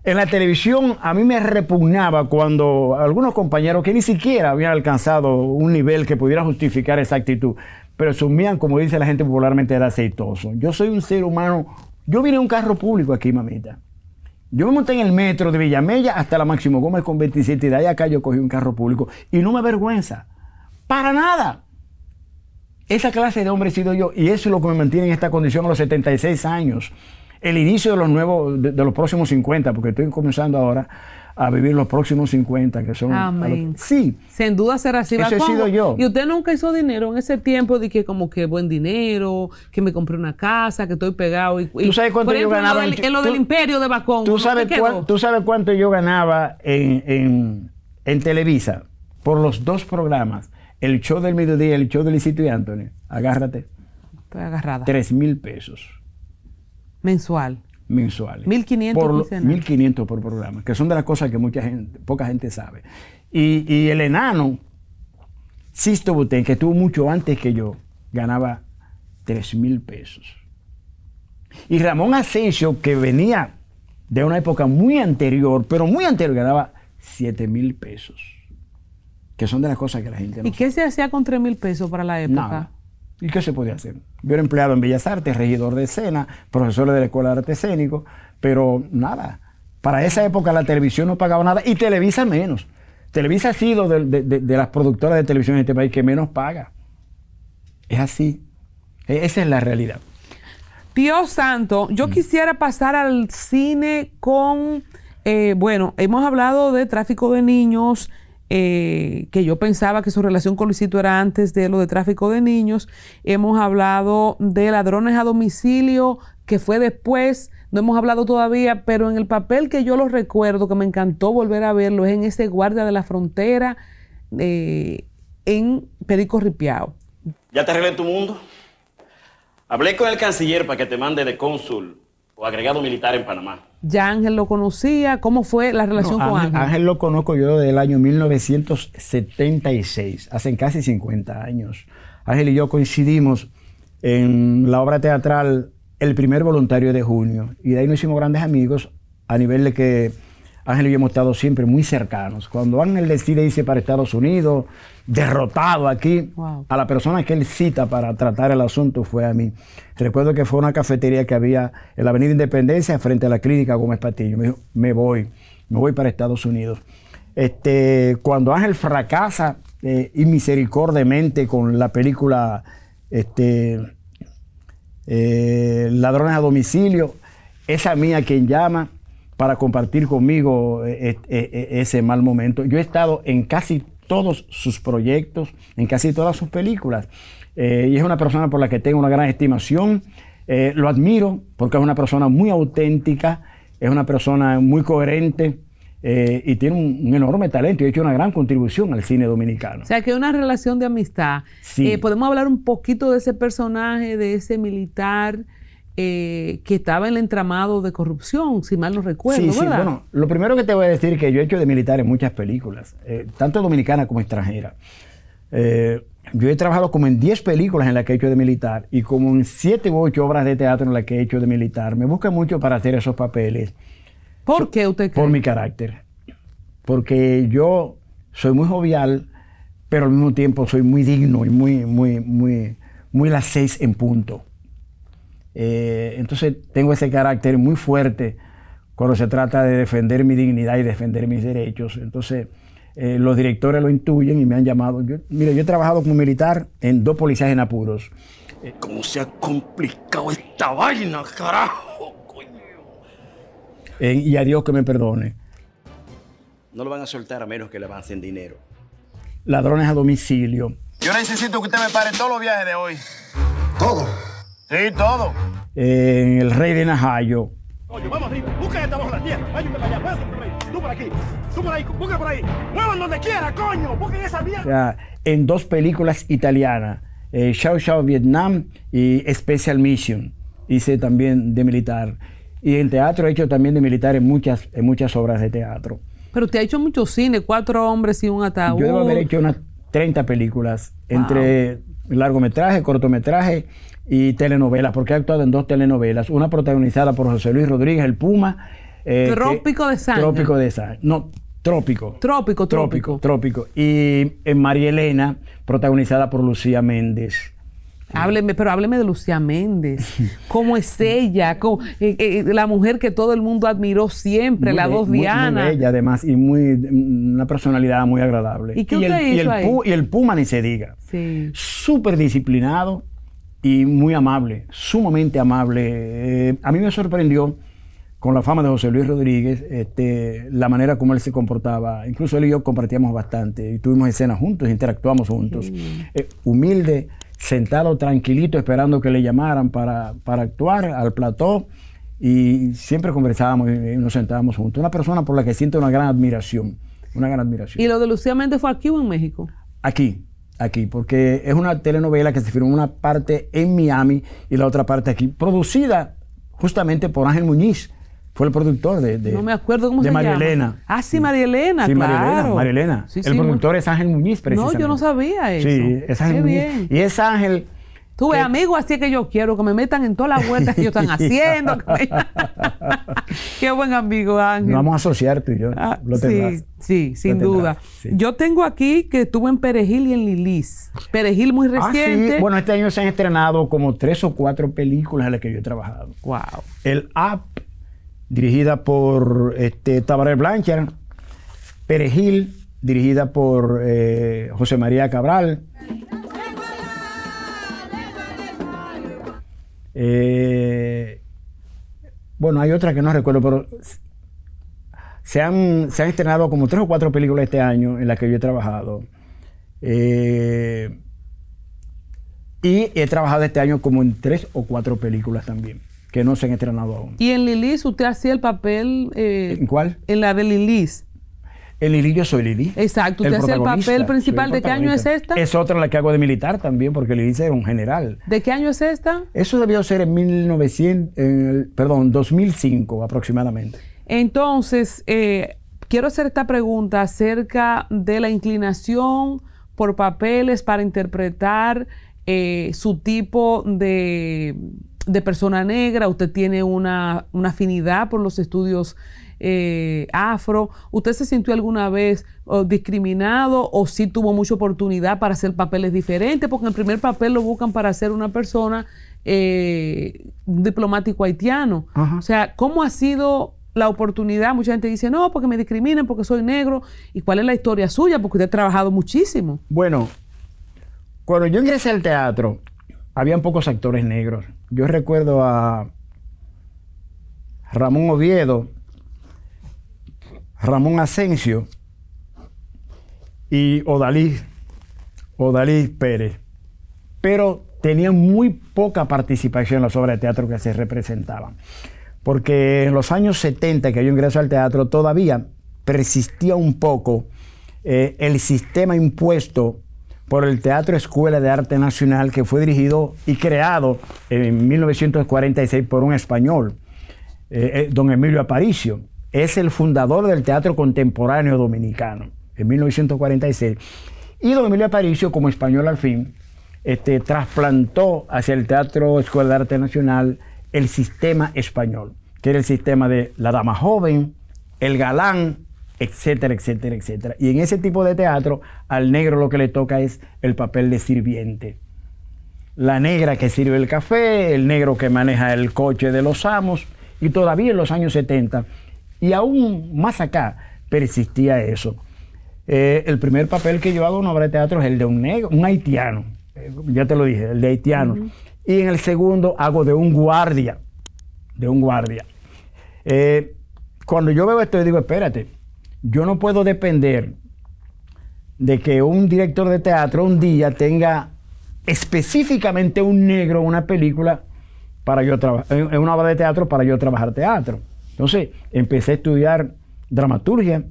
En la televisión a mí me repugnaba cuando algunos compañeros que ni siquiera habían alcanzado un nivel que pudiera justificar esa actitud, presumían, como dice la gente popularmente, de aceitoso. Yo soy un ser humano. Yo vine en un carro público aquí, mamita. Yo me monté en el metro de Villamella hasta la Máximo Gómez con 27 y de ahí acá yo cogí un carro público y no me avergüenza. Para nada. Esa clase de hombre he sido yo y eso es lo que me mantiene en esta condición a los 76 años. El inicio de los próximos 50, porque estoy comenzando ahora a vivir los próximos 50, que son... Amén. Sí. Sin duda será así. Eso he sido yo. Y usted nunca hizo dinero en ese tiempo de que como que buen dinero, que me compré una casa, que estoy pegado. ¿Tú sabes cuánto yo ganaba? En lo del imperio de Bacón. ¿Tú sabes cuánto yo ganaba en Televisa por los dos programas? El show del mediodía y el show de Luisito y Anthony. Agárrate. Estoy agarrada. 3,000 pesos. Mensuales. 1,500 1,500 por programa, que son de las cosas que poca gente sabe. Y el enano, Sisto Butén, que estuvo mucho antes que yo, ganaba 3,000 pesos. Y Ramón Asensio, que venía de una época muy anterior, pero muy anterior, ganaba 7,000 pesos. Que son de las cosas que la gente no ¿Y qué se hacía con 3,000 pesos para la época? Nada. ¿Y qué se podía hacer? Yo era empleado en Bellas Artes, regidor de escena, profesor de la Escuela de Arte Escénico, pero nada. Para esa época la televisión no pagaba nada y Televisa menos. Televisa ha sido de las productoras de televisión en este país que menos paga. Es así. Esa es la realidad. Dios santo, yo quisiera pasar al cine con... bueno, hemos hablado de tráfico de niños, que yo pensaba que su relación con Luisito era antes de lo de tráfico de niños. Hemos hablado de ladrones a domicilio, que fue después, no hemos hablado todavía, pero en el papel que yo lo recuerdo, que me encantó volver a verlo, es en ese guardia de la frontera en Perico Ripiao. ¿Ya te arreglé tu mundo? Hablé con el canciller para que te mande de cónsul o agregado militar en Panamá. ¿Ya Ángel lo conocía? ¿Cómo fue la relación con Ángel? Ángel lo conozco yo desde el año 1976, hace casi 50 años. Ángel y yo coincidimos en la obra teatral El primer voluntario de junio, y de ahí nos hicimos grandes amigos, a nivel de que Ángel y yo hemos estado siempre muy cercanos. Cuando Ángel decide irse para Estados Unidos, derrotado aquí, wow, a la persona que él cita para tratar el asunto fue a mí. Recuerdo que fue una cafetería que había en la Avenida Independencia frente a la clínica Gómez Patiño. Me dijo, me voy para Estados Unidos. Cuando Ángel fracasa inmisericordiamente con la película Ladrones a domicilio, es a mí a quien llama para compartir conmigo ese mal momento. Yo he estado en casi todos sus proyectos, en casi todas sus películas, y es una persona por la que tengo una gran estimación. Lo admiro porque es una persona muy auténtica, es una persona muy coherente, y tiene un enorme talento y ha hecho una gran contribución al cine dominicano. O sea, que es una relación de amistad. Sí. ¿Podemos hablar un poquito de ese personaje, de ese militar que estaba en el entramado de corrupción, si mal no recuerdo, sí, ¿verdad? Sí, bueno, lo primero que te voy a decir es que yo he hecho de militar en muchas películas, tanto dominicanas como extranjeras. Yo he trabajado como en 10 películas en las que he hecho de militar y como en 7 u 8 obras de teatro en las que he hecho de militar. Me buscan mucho para hacer esos papeles. ¿Por qué usted cree? Por mi carácter. Porque yo soy muy jovial, pero al mismo tiempo soy muy digno y muy las 6 en punto. Entonces tengo ese carácter muy fuerte cuando se trata de defender mi dignidad y defender mis derechos. Entonces los directores lo intuyen y me han llamado. Mire, yo he trabajado como militar en 2 policías en apuros. ¿Cómo se ha complicado esta vaina, carajo? Y a Dios que me perdone. No lo van a soltar a menos que le avancen dinero. Ladrones a domicilio. Yo necesito que usted me pare todos los viajes de hoy. Todo. Sí, todo. El Rey de Najayo. Oye, vamos arriba. Busca esta bajo la tierra. Váyate para allá. Pásate por ahí. Tú por aquí. Tú por ahí. Busca por ahí. Muevan donde quiera, coño. Busquen esa mierda. O sea, en 2 películas italianas. Xiao Xiao Vietnam y Special Mission. Hice también de militar. Y en teatro he hecho también de militar en muchas obras de teatro. Pero usted ha hecho mucho cine, 4 hombres y un ataúd. Yo debo haber hecho unas 30 películas, entre largometraje, cortometraje y telenovelas, porque he actuado en 2 telenovelas. Una protagonizada por José Luis Rodríguez, El Puma. Trópico de Sangre. Trópico de Sangre. No, Trópico. Trópico. Y en María Elena, protagonizada por Lucía Méndez. Hábleme de Lucía Méndez. ¿Cómo es ella? La mujer que todo el mundo admiró siempre, la Dos Diana. Muy bella, además, y una personalidad muy agradable. ¿Y qué usted hizo ahí? Y el Puma ni se diga. Sí. Súper disciplinado y muy amable, sumamente amable. A mí me sorprendió, con la fama de José Luis Rodríguez, la manera como él se comportaba. Incluso él y yo compartíamos bastante y tuvimos escenas juntos, interactuamos juntos. Sí. Humilde, sentado tranquilito esperando que le llamaran para actuar al plató, y siempre conversábamos y nos sentábamos juntos. Una persona por la que siento una gran admiración. ¿Y lo de Lucía Méndez fue aquí o en México? Aquí, porque es una telenovela que se filmó una parte en Miami y la otra parte aquí, producida justamente por Ángel Muñiz. Fue el productor no me acuerdo cómo se llama. De María Elena. Ah, sí, María Elena, sí, claro. María Elena. Sí, el productor es Ángel Muñiz, precisamente. No, yo no sabía eso. Sí, es Ángel Qué Muñiz. bien. Y es Ángel... Tú ves, amigo, así es que yo quiero que me metan en todas las vueltas que ellos están haciendo. Qué buen amigo, Ángel. Nos vamos a asociar tú y yo. Sí, sin duda. Sí. Yo tengo aquí que estuvo en Perejil y en Lilis. Perejil muy reciente. Sí. Bueno, este año se han estrenado como 3 o 4 películas en las que yo he trabajado. Wow. El App, dirigida por Tabaré Blanchard. Perejil, dirigida por José María Cabral. Bueno, hay otra que no recuerdo, pero se han estrenado como 3 o 4 películas este año en las que yo he trabajado. Y he trabajado este año como en 3 o 4 películas también. que no se han estrenado aún. ¿Y en Lilis usted hacía el papel? ¿En cuál? En la de Lilis. En Lili yo soy Lili. Exacto, usted hacía el papel principal. ¿De qué año es esta? Es otra la que hago de militar también, porque Lili era un general. ¿De qué año es esta? Eso debió ser en 2005 aproximadamente. Entonces, quiero hacer esta pregunta acerca de la inclinación por papeles para interpretar su tipo de persona negra. Usted tiene una afinidad por los estudios afro. ¿Usted se sintió alguna vez discriminado o sí tuvo mucha oportunidad para hacer papeles diferentes? Porque en el primer papel lo buscan para hacer una persona, un diplomático haitiano. Ajá. O sea, ¿cómo ha sido la oportunidad? Mucha gente dice, no, porque me discriminan, porque soy negro. ¿Y cuál es la historia suya? Porque usted ha trabajado muchísimo. Bueno, cuando yo ingresé al teatro, habían pocos actores negros. Yo recuerdo a Ramón Oviedo, Ramón Asensio y Odalí Pérez. Pero tenían muy poca participación en las obras de teatro que se representaban. Porque en los años 70 que yo ingresé al teatro todavía persistía un poco el sistema impuesto por el Teatro Escuela de Arte Nacional, que fue dirigido y creado en 1946 por un español, don Emilio Aparicio. Es el fundador del Teatro Contemporáneo Dominicano, en 1946. Y don Emilio Aparicio, como español al fin, trasplantó hacia el Teatro Escuela de Arte Nacional el sistema español, que era el sistema de la dama joven, el galán, etcétera, etcétera, etcétera. Y en ese tipo de teatro, al negro lo que le toca es el papel de sirviente. La negra que sirve el café, el negro que maneja el coche de los amos, y todavía en los años 70, y aún más acá, persistía eso. El primer papel que yo hago en una obra de teatro es el de un negro, un haitiano, ya te lo dije, el de haitiano. Y en el segundo hago de un guardia, Cuando yo veo esto, yo digo, espérate, yo no puedo depender de que un director de teatro un día tenga específicamente un negro en una película para yo trabajar, en una obra de teatro para yo trabajar teatro. Entonces, empecé a estudiar dramaturgia,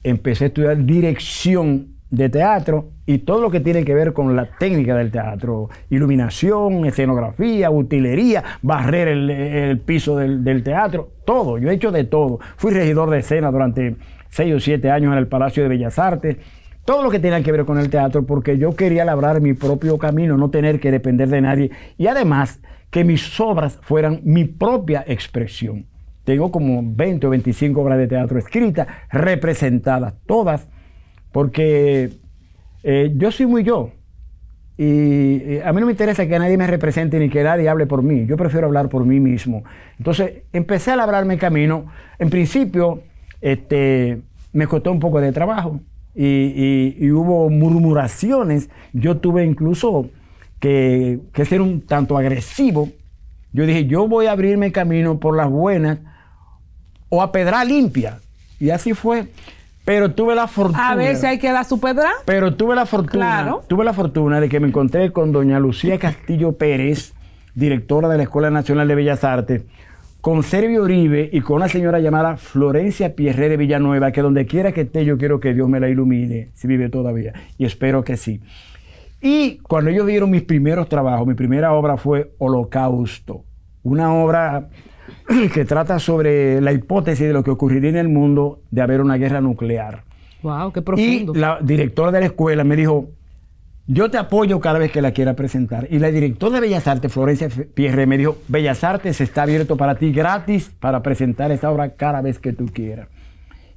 empecé a estudiar dirección de teatro y todo lo que tiene que ver con la técnica del teatro, iluminación, escenografía, utilería, barrer el piso del teatro, todo. Yo he hecho de todo. Fui regidor de escena durante 6 o 7 años en el Palacio de Bellas Artes, todo lo que tenía que ver con el teatro, porque yo quería labrar mi propio camino, no tener que depender de nadie, y además que mis obras fueran mi propia expresión. Tengo como 20 o 25 obras de teatro escritas, representadas todas, porque yo soy muy yo. Y a mí no me interesa que nadie me represente ni que nadie hable por mí. Yo prefiero hablar por mí mismo. Entonces empecé a labrarme camino. En principio me costó un poco de trabajo y hubo murmuraciones. Yo tuve incluso que ser un tanto agresivo. Yo dije, yo voy a abrirme camino por las buenas o a pedra limpia. Y así fue. Pero tuve la fortuna. A ver si hay que dar su pedra. Pero tuve la fortuna. Claro. Tuve la fortuna de que me encontré con doña Lucía Castillo Pérez, directora de la Escuela Nacional de Bellas Artes, con Servio Uribe y con una señora llamada Florencia Pierré de Villanueva, que donde quiera que esté, yo quiero que Dios me la ilumine, si vive todavía. Y espero que sí. Y cuando ellos vieron mis primeros trabajos, mi primera obra fue Holocausto, una obra que trata sobre la hipótesis de lo que ocurriría en el mundo de haber una guerra nuclear. Wow, qué profundo. Y la directora de la escuela me dijo, yo te apoyo cada vez que la quiera presentar. Y la directora de Bellas Artes, Florencia Pierre, me dijo, Bellas Artes está abierto para ti gratis para presentar esta obra cada vez que tú quieras.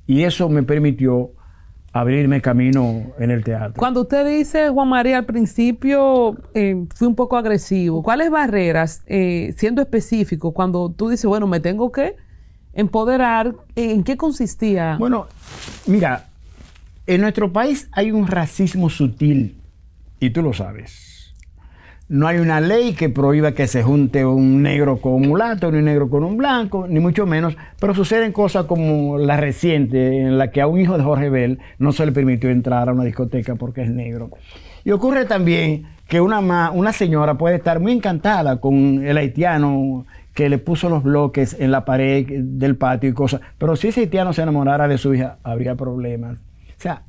Y eso me permitió abrirme camino en el teatro. Cuando usted dice, Juan María, al principio fui un poco agresivo, ¿cuáles barreras, siendo específico, cuando tú dices, bueno, me tengo que empoderar, ¿en qué consistía? Bueno, mira, en nuestro país hay un racismo sutil, y tú lo sabes. No hay una ley que prohíba que se junte un negro con un mulato, ni un negro con un blanco, ni mucho menos, pero suceden cosas como la reciente, en la que a un hijo de Jorge Bell no se le permitió entrar a una discoteca porque es negro. Y ocurre también que una señora puede estar muy encantada con el haitiano que le puso los bloques en la pared del patio y cosas. Pero si ese haitiano se enamorara de su hija, habría problemas. O sea,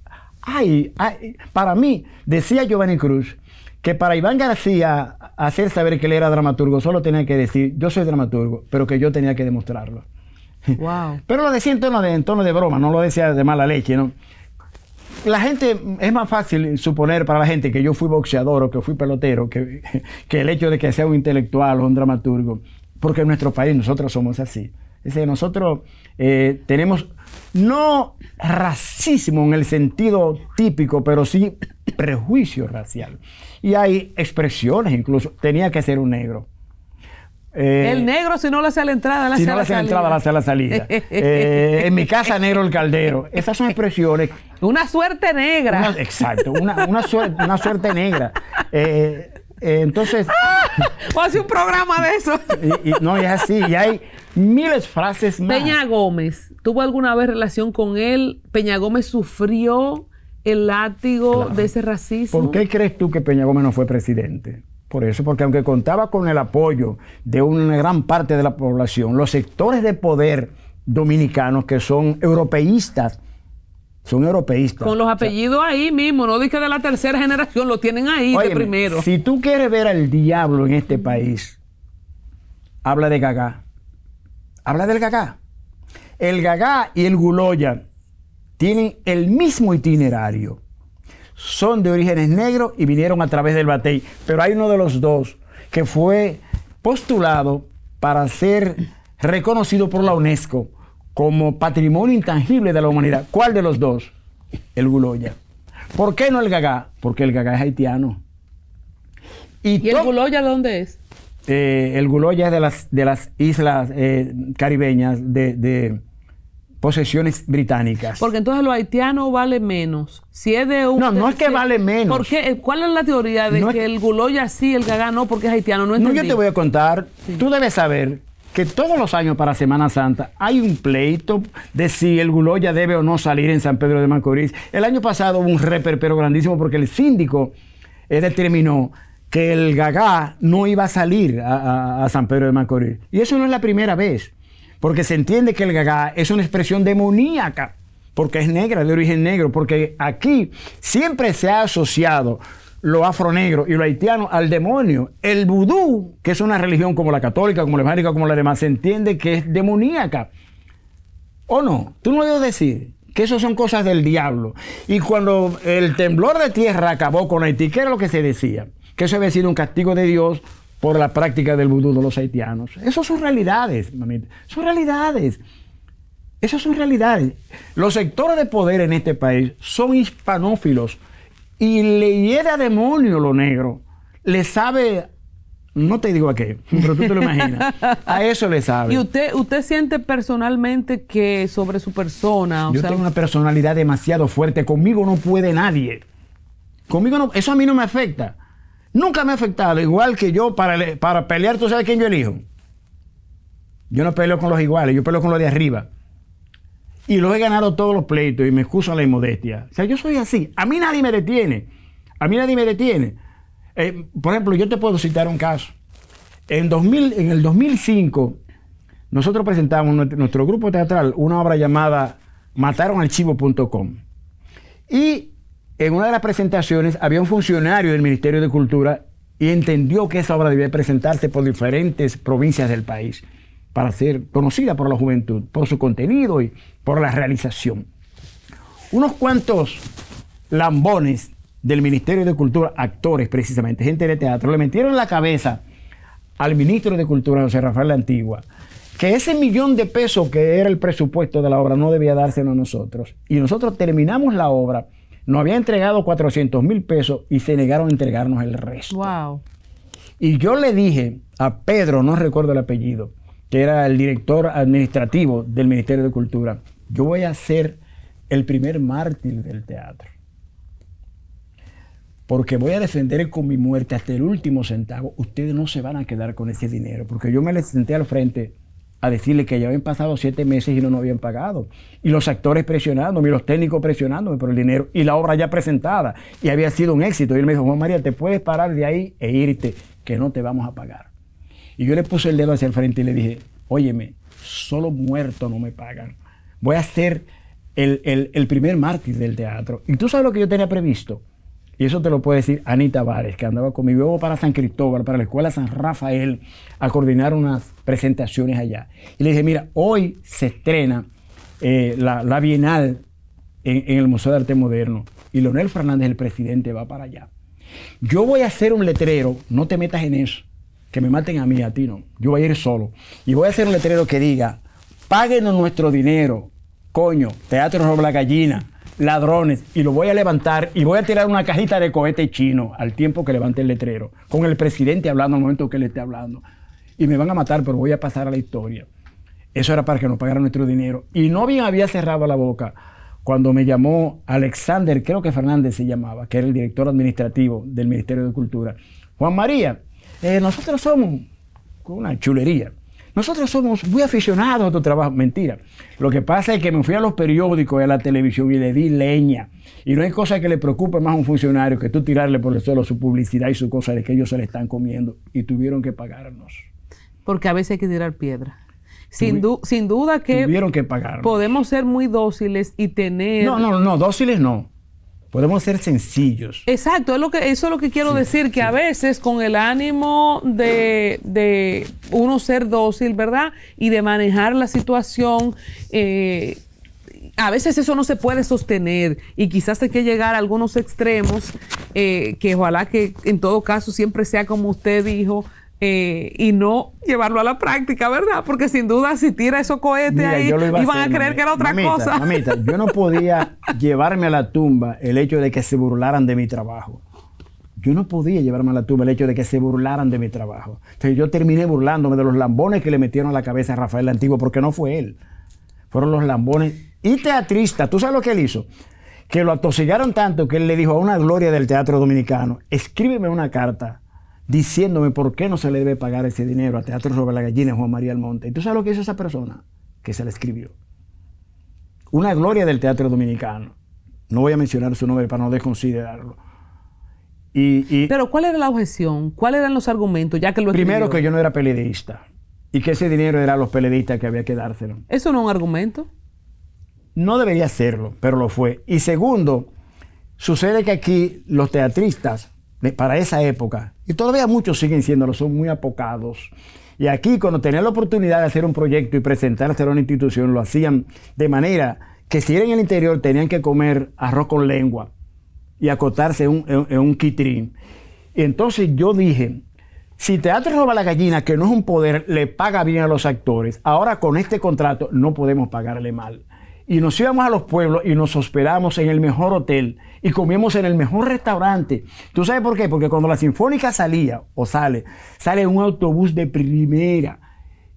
para mí, decía Giovanni Cruz, que para Iván García hacer saber que él era dramaturgo, solo tenía que decir, yo soy dramaturgo, pero que yo tenía que demostrarlo. Wow. Pero lo decía en tono de broma, no lo decía de mala leche, ¿no? La gente, es más fácil suponer para la gente que yo fui boxeador o que fui pelotero que el hecho de que sea un intelectual o un dramaturgo, porque en nuestro país nosotros somos así. Es decir, nosotros tenemos no racismo en el sentido típico, pero sí prejuicio racial. Y hay expresiones, incluso, tenía que ser un negro. El negro, si no le hace la entrada, le hace si no le hace la entrada, le hace la salida. En mi casa, negro el caldero. Esas son expresiones. Una suerte negra. Exacto, una suerte negra. Entonces... O hace un programa de eso. No, es así. Y hay miles de frases más. Peña Gómez, ¿tuvo alguna vez relación con él? ¿Peña Gómez sufrió el látigo de ese racismo? ¿Por qué crees tú que Peña Gómez no fue presidente? Por eso, porque aunque contaba con el apoyo de una gran parte de la población, los sectores de poder dominicanos que son europeístas, con los apellidos ahí mismo, no dije de la tercera generación, lo tienen ahí. Óyeme, de primero. Si tú quieres ver al diablo en este país, habla de Gagá. Habla del Gagá. El Gagá y el Guloya tienen el mismo itinerario. Son de orígenes negros y vinieron a través del Batey. Pero hay uno de los dos que fue postulado para ser reconocido por la UNESCO como patrimonio intangible de la humanidad. ¿Cuál de los dos? El Guloya. ¿Por qué no el Gagá? Porque el Gagá es haitiano. ¿Y el Guloya de dónde es? El Guloya es de las islas caribeñas de posesiones británicas. Porque entonces lo haitiano vale menos. Si es de un... No es que vale menos. ¿Por qué? ¿Cuál es la teoría de que el Guloya sí, el Gagá no, porque es haitiano? No entendí. No, yo te voy a contar. Sí. Tú debes saber que todos los años para Semana Santa hay un pleito de si el Guloya debe o no salir en San Pedro de Macorís. El año pasado hubo un reperpero grandísimo porque el síndico determinó que el Gagá no iba a salir a San Pedro de Macorís. Y eso no es la primera vez, porque se entiende que el Gagá es una expresión demoníaca, porque es negra, de origen negro, porque aquí siempre se ha asociado lo afronegro y lo haitiano al demonio. El vudú, que es una religión como la católica, como la evangélica, como la demás, se entiende que es demoníaca. ¿O no? Tú no debes decir que eso son cosas del diablo. Y cuando el temblor de tierra acabó con Haití, ¿qué era lo que se decía? Que eso había sido un castigo de Dios por la práctica del vudú de los haitianos. Esas son realidades, mamita. Son realidades. Esas son realidades. Los sectores de poder en este país son hispanófilos y le hiede a demonio lo negro. Le sabe, no te digo a qué, pero tú te lo imaginas. A eso le sabe. ¿Y usted siente personalmente que sobre su persona? Yo tengo una personalidad demasiado fuerte. Conmigo no puede nadie. Conmigo no, eso a mí no me afecta. Nunca me ha afectado. Igual que yo, para pelear, ¿tú sabes quién yo elijo? Yo no peleo con los iguales, yo peleo con los de arriba. Y los he ganado todos los pleitos y me excuso a la inmodestia. O sea, yo soy así. A mí nadie me detiene. A mí nadie me detiene. Por ejemplo, yo te puedo citar un caso. En el 2005, nosotros presentamos nuestro grupo teatral una obra llamada mataronalchivo.com. Y en una de las presentaciones había un funcionario del Ministerio de Cultura y entendió que esa obra debía presentarse por diferentes provincias del país para ser conocida por la juventud, por su contenido y por la realización. Unos cuantos lambones del Ministerio de Cultura, actores precisamente, gente de teatro, le metieron en la cabeza al ministro de Cultura, José Rafael La Antigua, que ese $1.000.000 que era el presupuesto de la obra no debía dárselo a nosotros. Y nosotros terminamos la obra, nos había entregado $400.000 y se negaron a entregarnos el resto. Wow. Y yo le dije a Pedro, no recuerdo el apellido, que era el director administrativo del Ministerio de Cultura, yo voy a ser el primer mártir del teatro. Porque voy a defender con mi muerte hasta el último centavo. Ustedes no se van a quedar con ese dinero. Porque yo me les senté al frente a decirle que ya habían pasado 7 meses y no nos habían pagado. Y los actores presionándome, y los técnicos presionándome por el dinero. Y la obra ya presentada. Y había sido un éxito. Y él me dijo, Juan María, te puedes parar de ahí e irte, que no te vamos a pagar. Y yo le puse el dedo hacia el frente y le dije, óyeme, solo muerto no me pagan. Voy a ser el primer mártir del teatro. Y tú sabes lo que yo tenía previsto. Y eso te lo puede decir Anita Vares, que andaba conmigo. Yo para San Cristóbal, para la Escuela San Rafael, a coordinar unas presentaciones allá. Y le dije, mira, hoy se estrena la Bienal en el Museo de Arte Moderno. Y Leonel Fernández, el presidente, va para allá. Yo voy a hacer un letrero, no te metas en eso, que me maten a mí, a ti no. Yo voy a ir solo. Y voy a hacer un letrero que diga, páguenos nuestro dinero, coño, Teatro Roba la Gallina, ladrones, y lo voy a levantar y voy a tirar una cajita de cohete chino al tiempo que levante el letrero, con el presidente hablando al momento que él esté hablando. Y me van a matar, pero voy a pasar a la historia. Eso era para que nos pagaran nuestro dinero. Y no bien había cerrado la boca cuando me llamó Alexander, creo que Fernández se llamaba, que era el director administrativo del Ministerio de Cultura. Juan María, nosotros somos una chulería. Nosotros somos muy aficionados a tu trabajo. Mentira. Lo que pasa es que me fui a los periódicos y a la televisión y le di leña. Y no hay cosa que le preocupe más a un funcionario que tú tirarle por el suelo su publicidad y su cosa de que ellos se le están comiendo. Y tuvieron que pagarnos. Porque a veces hay que tirar piedra. Sin duda que tuvieron que pagarnos. Podemos ser muy dóciles y tener... No, dóciles no. Podemos ser sencillos. Exacto, eso es lo que quiero decir, que a veces con el ánimo de uno ser dócil, ¿verdad? Y de manejar la situación, a veces eso no se puede sostener y quizás hay que llegar a algunos extremos, que ojalá que en todo caso siempre sea como usted dijo, y no llevarlo a la práctica, ¿verdad? Porque sin duda si tira esos cohetes ahí, iban a creer que era otra cosa. Mamita, yo no podía llevarme a la tumba el hecho de que se burlaran de mi trabajo. Yo no podía llevarme a la tumba el hecho de que se burlaran de mi trabajo. Entonces yo terminé burlándome de los lambones que le metieron a la cabeza a Rafael Antiguo, porque no fue él. Fueron los lambones y teatristas. ¿Tú sabes lo que él hizo? Que lo atosigaron tanto que él le dijo a una gloria del teatro dominicano, escríbeme una carta diciéndome por qué no se le debe pagar ese dinero a Teatro Roba la Gallina, Juan María Almonte. ¿Y tú sabes lo que hizo esa persona? Que se le escribió. Una gloria del teatro dominicano. No voy a mencionar su nombre para no desconsiderarlo. Pero ¿cuál era la objeción? ¿Cuáles eran los argumentos? Ya que lo primero, que yo no era peledeísta. Y que ese dinero era a los peledeístas que había que dárselo. ¿Eso no es un argumento? No debería serlo, pero lo fue. Y segundo, sucede que aquí los teatristas, para esa época, y todavía muchos siguen siéndolo, son muy apocados. Y aquí, cuando tenían la oportunidad de hacer un proyecto y presentarse a una institución, lo hacían de manera que si eran en el interior tenían que comer arroz con lengua y acotarse en un quitrín. Y entonces yo dije, si Teatro Roba la Gallina, que no es un poder, le paga bien a los actores, ahora con este contrato no podemos pagarle mal. Y nos íbamos a los pueblos y nos hospedamos en el mejor hotel y comíamos en el mejor restaurante. ¿Tú sabes por qué? Porque cuando la Sinfónica salía o sale un autobús de primera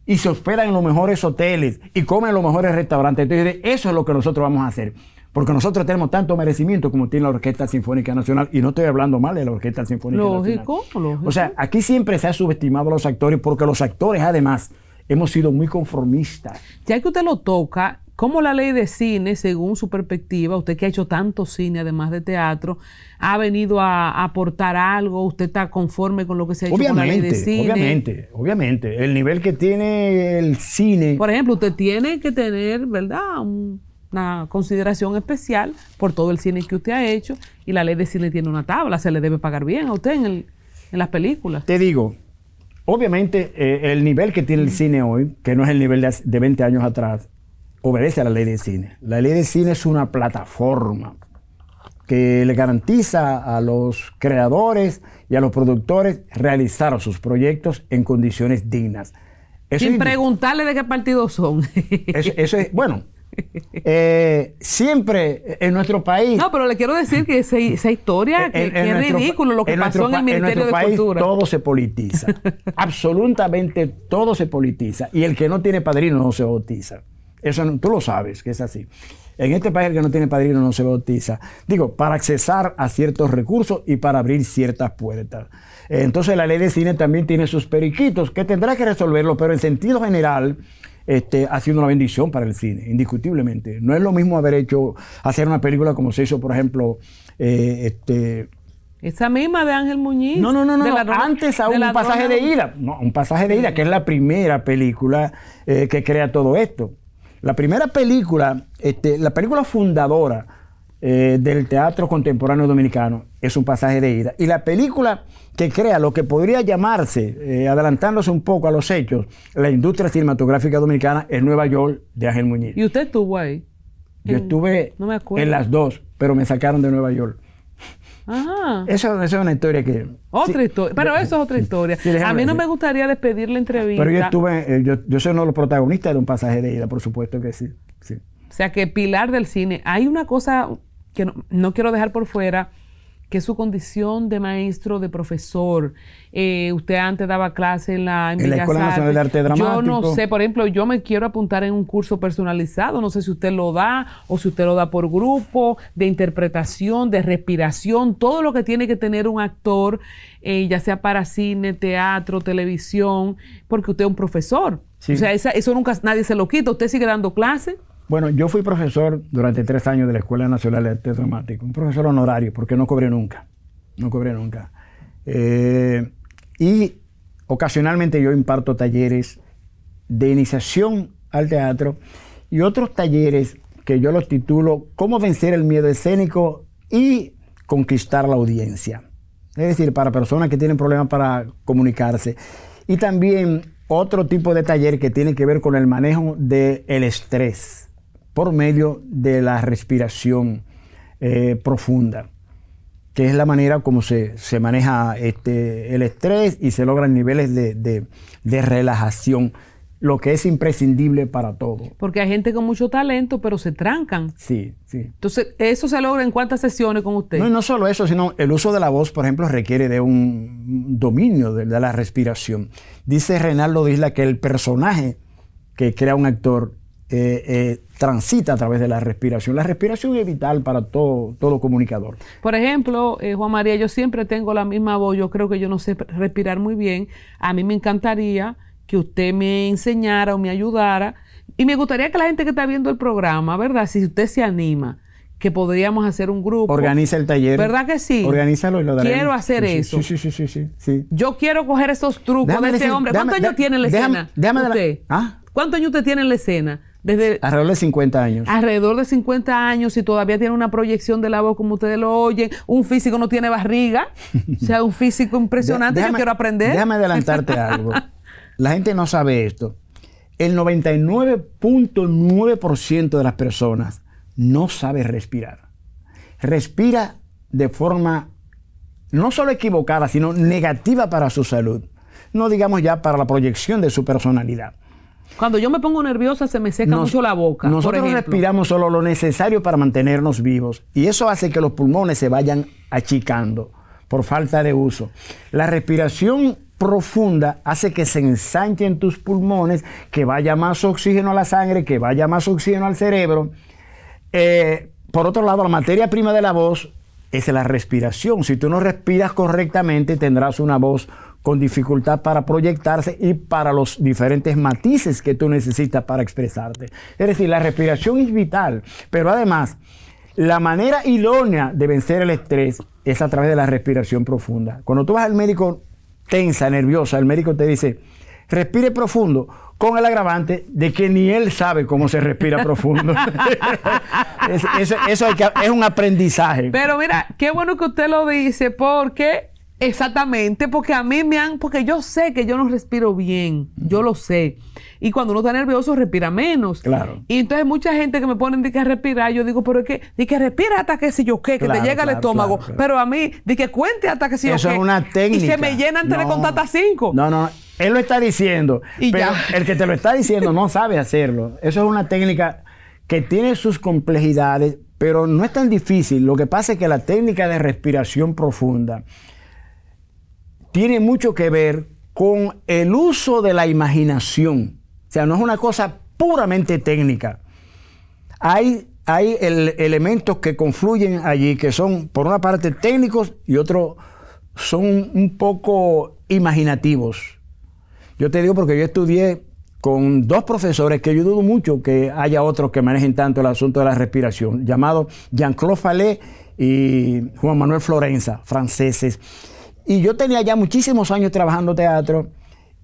y se hospeda en los mejores hoteles y come en los mejores restaurantes. Entonces, eso es lo que nosotros vamos a hacer. Porque nosotros tenemos tanto merecimiento como tiene la Orquesta Sinfónica Nacional. Y no estoy hablando mal de la Orquesta Sinfónica Nacional. Lógico. O sea, aquí siempre se ha subestimado a los actores porque los actores, además, hemos sido muy conformistas. Ya que usted lo toca, ¿cómo la ley de cine, según su perspectiva, usted que ha hecho tanto cine además de teatro, ha venido a aportar algo? ¿Usted está conforme con lo que se ha hecho con la ley de cine? Obviamente. El nivel que tiene el cine... Por ejemplo, usted tiene que tener, ¿verdad?, una consideración especial por todo el cine que usted ha hecho, y la ley de cine tiene una tabla, se le debe pagar bien a usted en las películas. Te digo, obviamente el nivel que tiene el cine hoy, que no es el nivel de 20 años atrás, obedece a la ley de cine. La ley de cine es una plataforma que le garantiza a los creadores y a los productores realizar sus proyectos en condiciones dignas. Sin preguntarle de qué partido son. Eso es, bueno, siempre en nuestro país... No, pero le quiero decir que esa historia, que es ridículo lo que pasó en el Ministerio de Cultura. Todo se politiza. Absolutamente todo se politiza. Y el que no tiene padrino no se bautiza. Eso tú lo sabes, que es así. En este país el que no tiene padrino no se bautiza. Digo, para accesar a ciertos recursos y para abrir ciertas puertas. Entonces la ley de cine también tiene sus periquitos que tendrá que resolverlo, pero en sentido general ha sido una bendición para el cine, indiscutiblemente. No es lo mismo hacer una película como se hizo, por ejemplo, Esa misma de Ángel Muñiz. No, de antes a un pasaje de ida. No, un pasaje de ida, que es la primera película que crea todo esto. La primera película, la película fundadora del teatro contemporáneo dominicano es un pasaje de ida. Y la película que crea lo que podría llamarse, adelantándose un poco a los hechos, la industria cinematográfica dominicana es Nueva York de Ángel Muñiz. ¿Y usted estuvo ahí? Yo estuve no me acuerdo. en las dos, pero me sacaron de Nueva York. Ajá. Eso es una historia que... Otra historia. Pero eso es otra historia. Sí, a mí no decir. me gustaría despedir la entrevista. Pero yo estuve, yo soy uno de los protagonistas de un pasaje de ida, por supuesto que sí. Sí. O sea que pilar del cine. Hay una cosa que no quiero dejar por fuera, que es su condición de maestro, de profesor. Usted antes daba clase en la Escuela Nacional de Arte Dramático. Yo no sé, por ejemplo, yo me quiero apuntar en un curso personalizado. No sé si usted lo da o si usted lo da por grupo, de interpretación, de respiración, todo lo que tiene que tener un actor, ya sea para cine, teatro, televisión, porque usted es un profesor. Sí. O sea, eso nunca nadie se lo quita. ¿Usted sigue dando clase? Bueno, yo fui profesor durante 3 años de la Escuela Nacional de Arte Dramático, un profesor honorario, porque no cobré nunca. No cobré nunca. Y ocasionalmente yo imparto talleres de iniciación al teatro y otros talleres que yo los titulo ¿Cómo vencer el miedo escénico y conquistar la audiencia? Es decir, para personas que tienen problemas para comunicarse. Y también otro tipo de taller que tiene que ver con el manejo del estrés por medio de la respiración profunda, que es la manera como se maneja el estrés y se logran niveles de relajación, lo que es imprescindible para todo. Porque hay gente con mucho talento, pero se trancan. Sí, sí. Entonces, ¿eso se logra en cuántas sesiones con usted? No, y no solo eso, sino el uso de la voz, por ejemplo, requiere de un dominio de la respiración. Dice Reinaldo Disla que el personaje que crea un actor transita a través de la respiración. La respiración es vital para todo comunicador. Por ejemplo, Juan María, yo siempre tengo la misma voz. Yo creo que yo no sé respirar muy bien. A mí me encantaría que usted me enseñara o me ayudara. Y me gustaría que la gente que está viendo el programa, ¿verdad? Si usted se anima, que podríamos hacer un grupo. Organiza el taller. ¿Verdad que sí? Organízalo y lo daremos. Quiero hacer eso. Sí. Yo quiero coger esos trucos de ese hombre. ¿Cuántos años tiene en la escena? Déjame ¿Cuántos años usted tiene en la escena? Alrededor de 50 años. Alrededor de 50 años, y todavía tiene una proyección de la voz como ustedes lo oyen. Un físico no tiene barriga. O sea, un físico impresionante. Yo quiero aprender. Déjame adelantarte algo. La gente no sabe esto. El 99.9% de las personas no sabe respirar. Respira de forma no solo equivocada, sino negativa para su salud. No digamos ya para la proyección de su personalidad. Cuando yo me pongo nerviosa se me seca mucho la boca. Nosotros respiramos solo lo necesario para mantenernos vivos y eso hace que los pulmones se vayan achicando por falta de uso. La respiración profunda hace que se ensanchen tus pulmones, que vaya más oxígeno a la sangre, que vaya más oxígeno al cerebro. Por otro lado, la materia prima de la voz es la respiración. Si tú no respiras correctamente, tendrás una voz con dificultad para proyectarse y para los diferentes matices que tú necesitas para expresarte. Es decir, la respiración es vital, pero además, la manera idónea de vencer el estrés es a través de la respiración profunda. Cuando tú vas al médico tensa, nerviosa, el médico te dice, respire profundo, con el agravante de que ni él sabe cómo se respira profundo. Eso es un aprendizaje. Pero mira, qué bueno que usted lo dice, porque exactamente, porque a mí porque yo sé que yo no respiro bien, yo lo sé. Y cuando uno está nervioso, respira menos. Claro. Y entonces mucha gente que me ponen de que respirar, yo digo, pero es que, de que respira hasta que si yo qué, que te llega al estómago. Claro. Pero a mí, de que cuente hasta que si yo qué. Eso es una técnica. Y se me llena antes de contar hasta 5. No. Él lo está diciendo, pero ya. El que te lo está diciendo no sabe hacerlo. Eso es una técnica que tiene sus complejidades, pero no es tan difícil. Lo que pasa es que la técnica de respiración profunda tiene mucho que ver con el uso de la imaginación. O sea, no es una cosa puramente técnica. Hay elementos que confluyen allí, que son, por una parte, técnicos y otros son un poco imaginativos. Yo te digo porque yo estudié con 2 profesores que yo dudo mucho que haya otros que manejen tanto el asunto de la respiración, llamados Jean-Claude Fallet y Juan Manuel Florenza, franceses. Y yo tenía ya muchísimos años trabajando teatro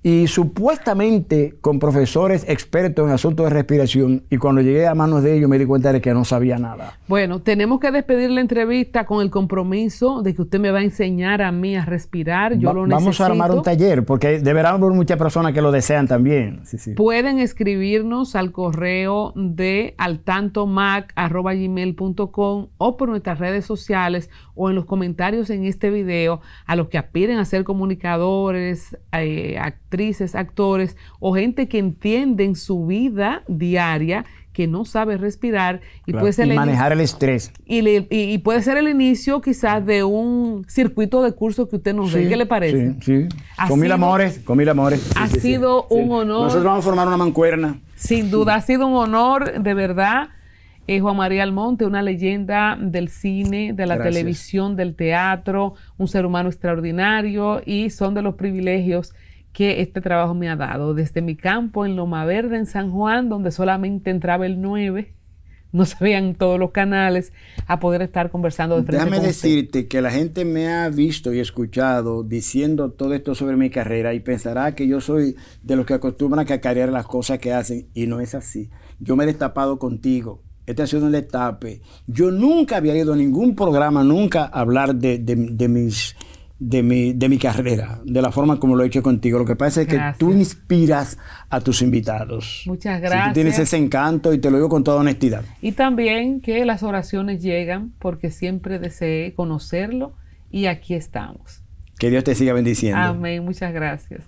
y supuestamente con profesores expertos en asuntos de respiración, y cuando llegué a manos de ellos me di cuenta de que no sabía nada. Bueno, tenemos que despedir la entrevista con el compromiso de que usted me va a enseñar a mí a respirar. Yo lo necesito. Vamos a armar un taller, porque deberán haber muchas personas que lo desean también. Sí, sí. Pueden escribirnos al correo de altantomac@gmail.com o por nuestras redes sociales o en los comentarios en este video a los que aspiren a ser comunicadores, actrices, actores o gente que entiende en su vida diaria que no sabe respirar y Claro, puede ser y manejar el estrés. y puede ser el inicio quizás de un circuito de cursos que usted nos dé. ¿Qué le parece? Sí, sí. Con mil amores. Ha sido un honor. Nosotros vamos a formar una mancuerna. Sin duda, ha sido un honor, de verdad. Juan María Almonte, una leyenda del cine, de la Gracias. televisión, del teatro, un ser humano extraordinario, y son de los privilegios que este trabajo me ha dado. Desde mi campo en Loma Verde, en San Juan, donde solamente entraba el 9, no se veían todos los canales, a poder estar conversando de frente Déjame con usted. decirte que la gente me ha visto y escuchado diciendo todo esto sobre mi carrera y pensará que yo soy de los que acostumbran a cacarear las cosas que hacen, y no es así. Yo me he destapado contigo. Este ha sido un destape. Yo nunca había ido a ningún programa, nunca a hablar de mi carrera, de la forma como lo he hecho contigo. Lo que pasa es que Gracias. tú inspiras a tus invitados. Muchas Sí, gracias. tú tienes ese encanto, y te lo digo con toda honestidad. Y también que las oraciones llegan, porque siempre deseé conocerlo y aquí estamos. Que Dios te siga bendiciendo. Amén. Muchas gracias.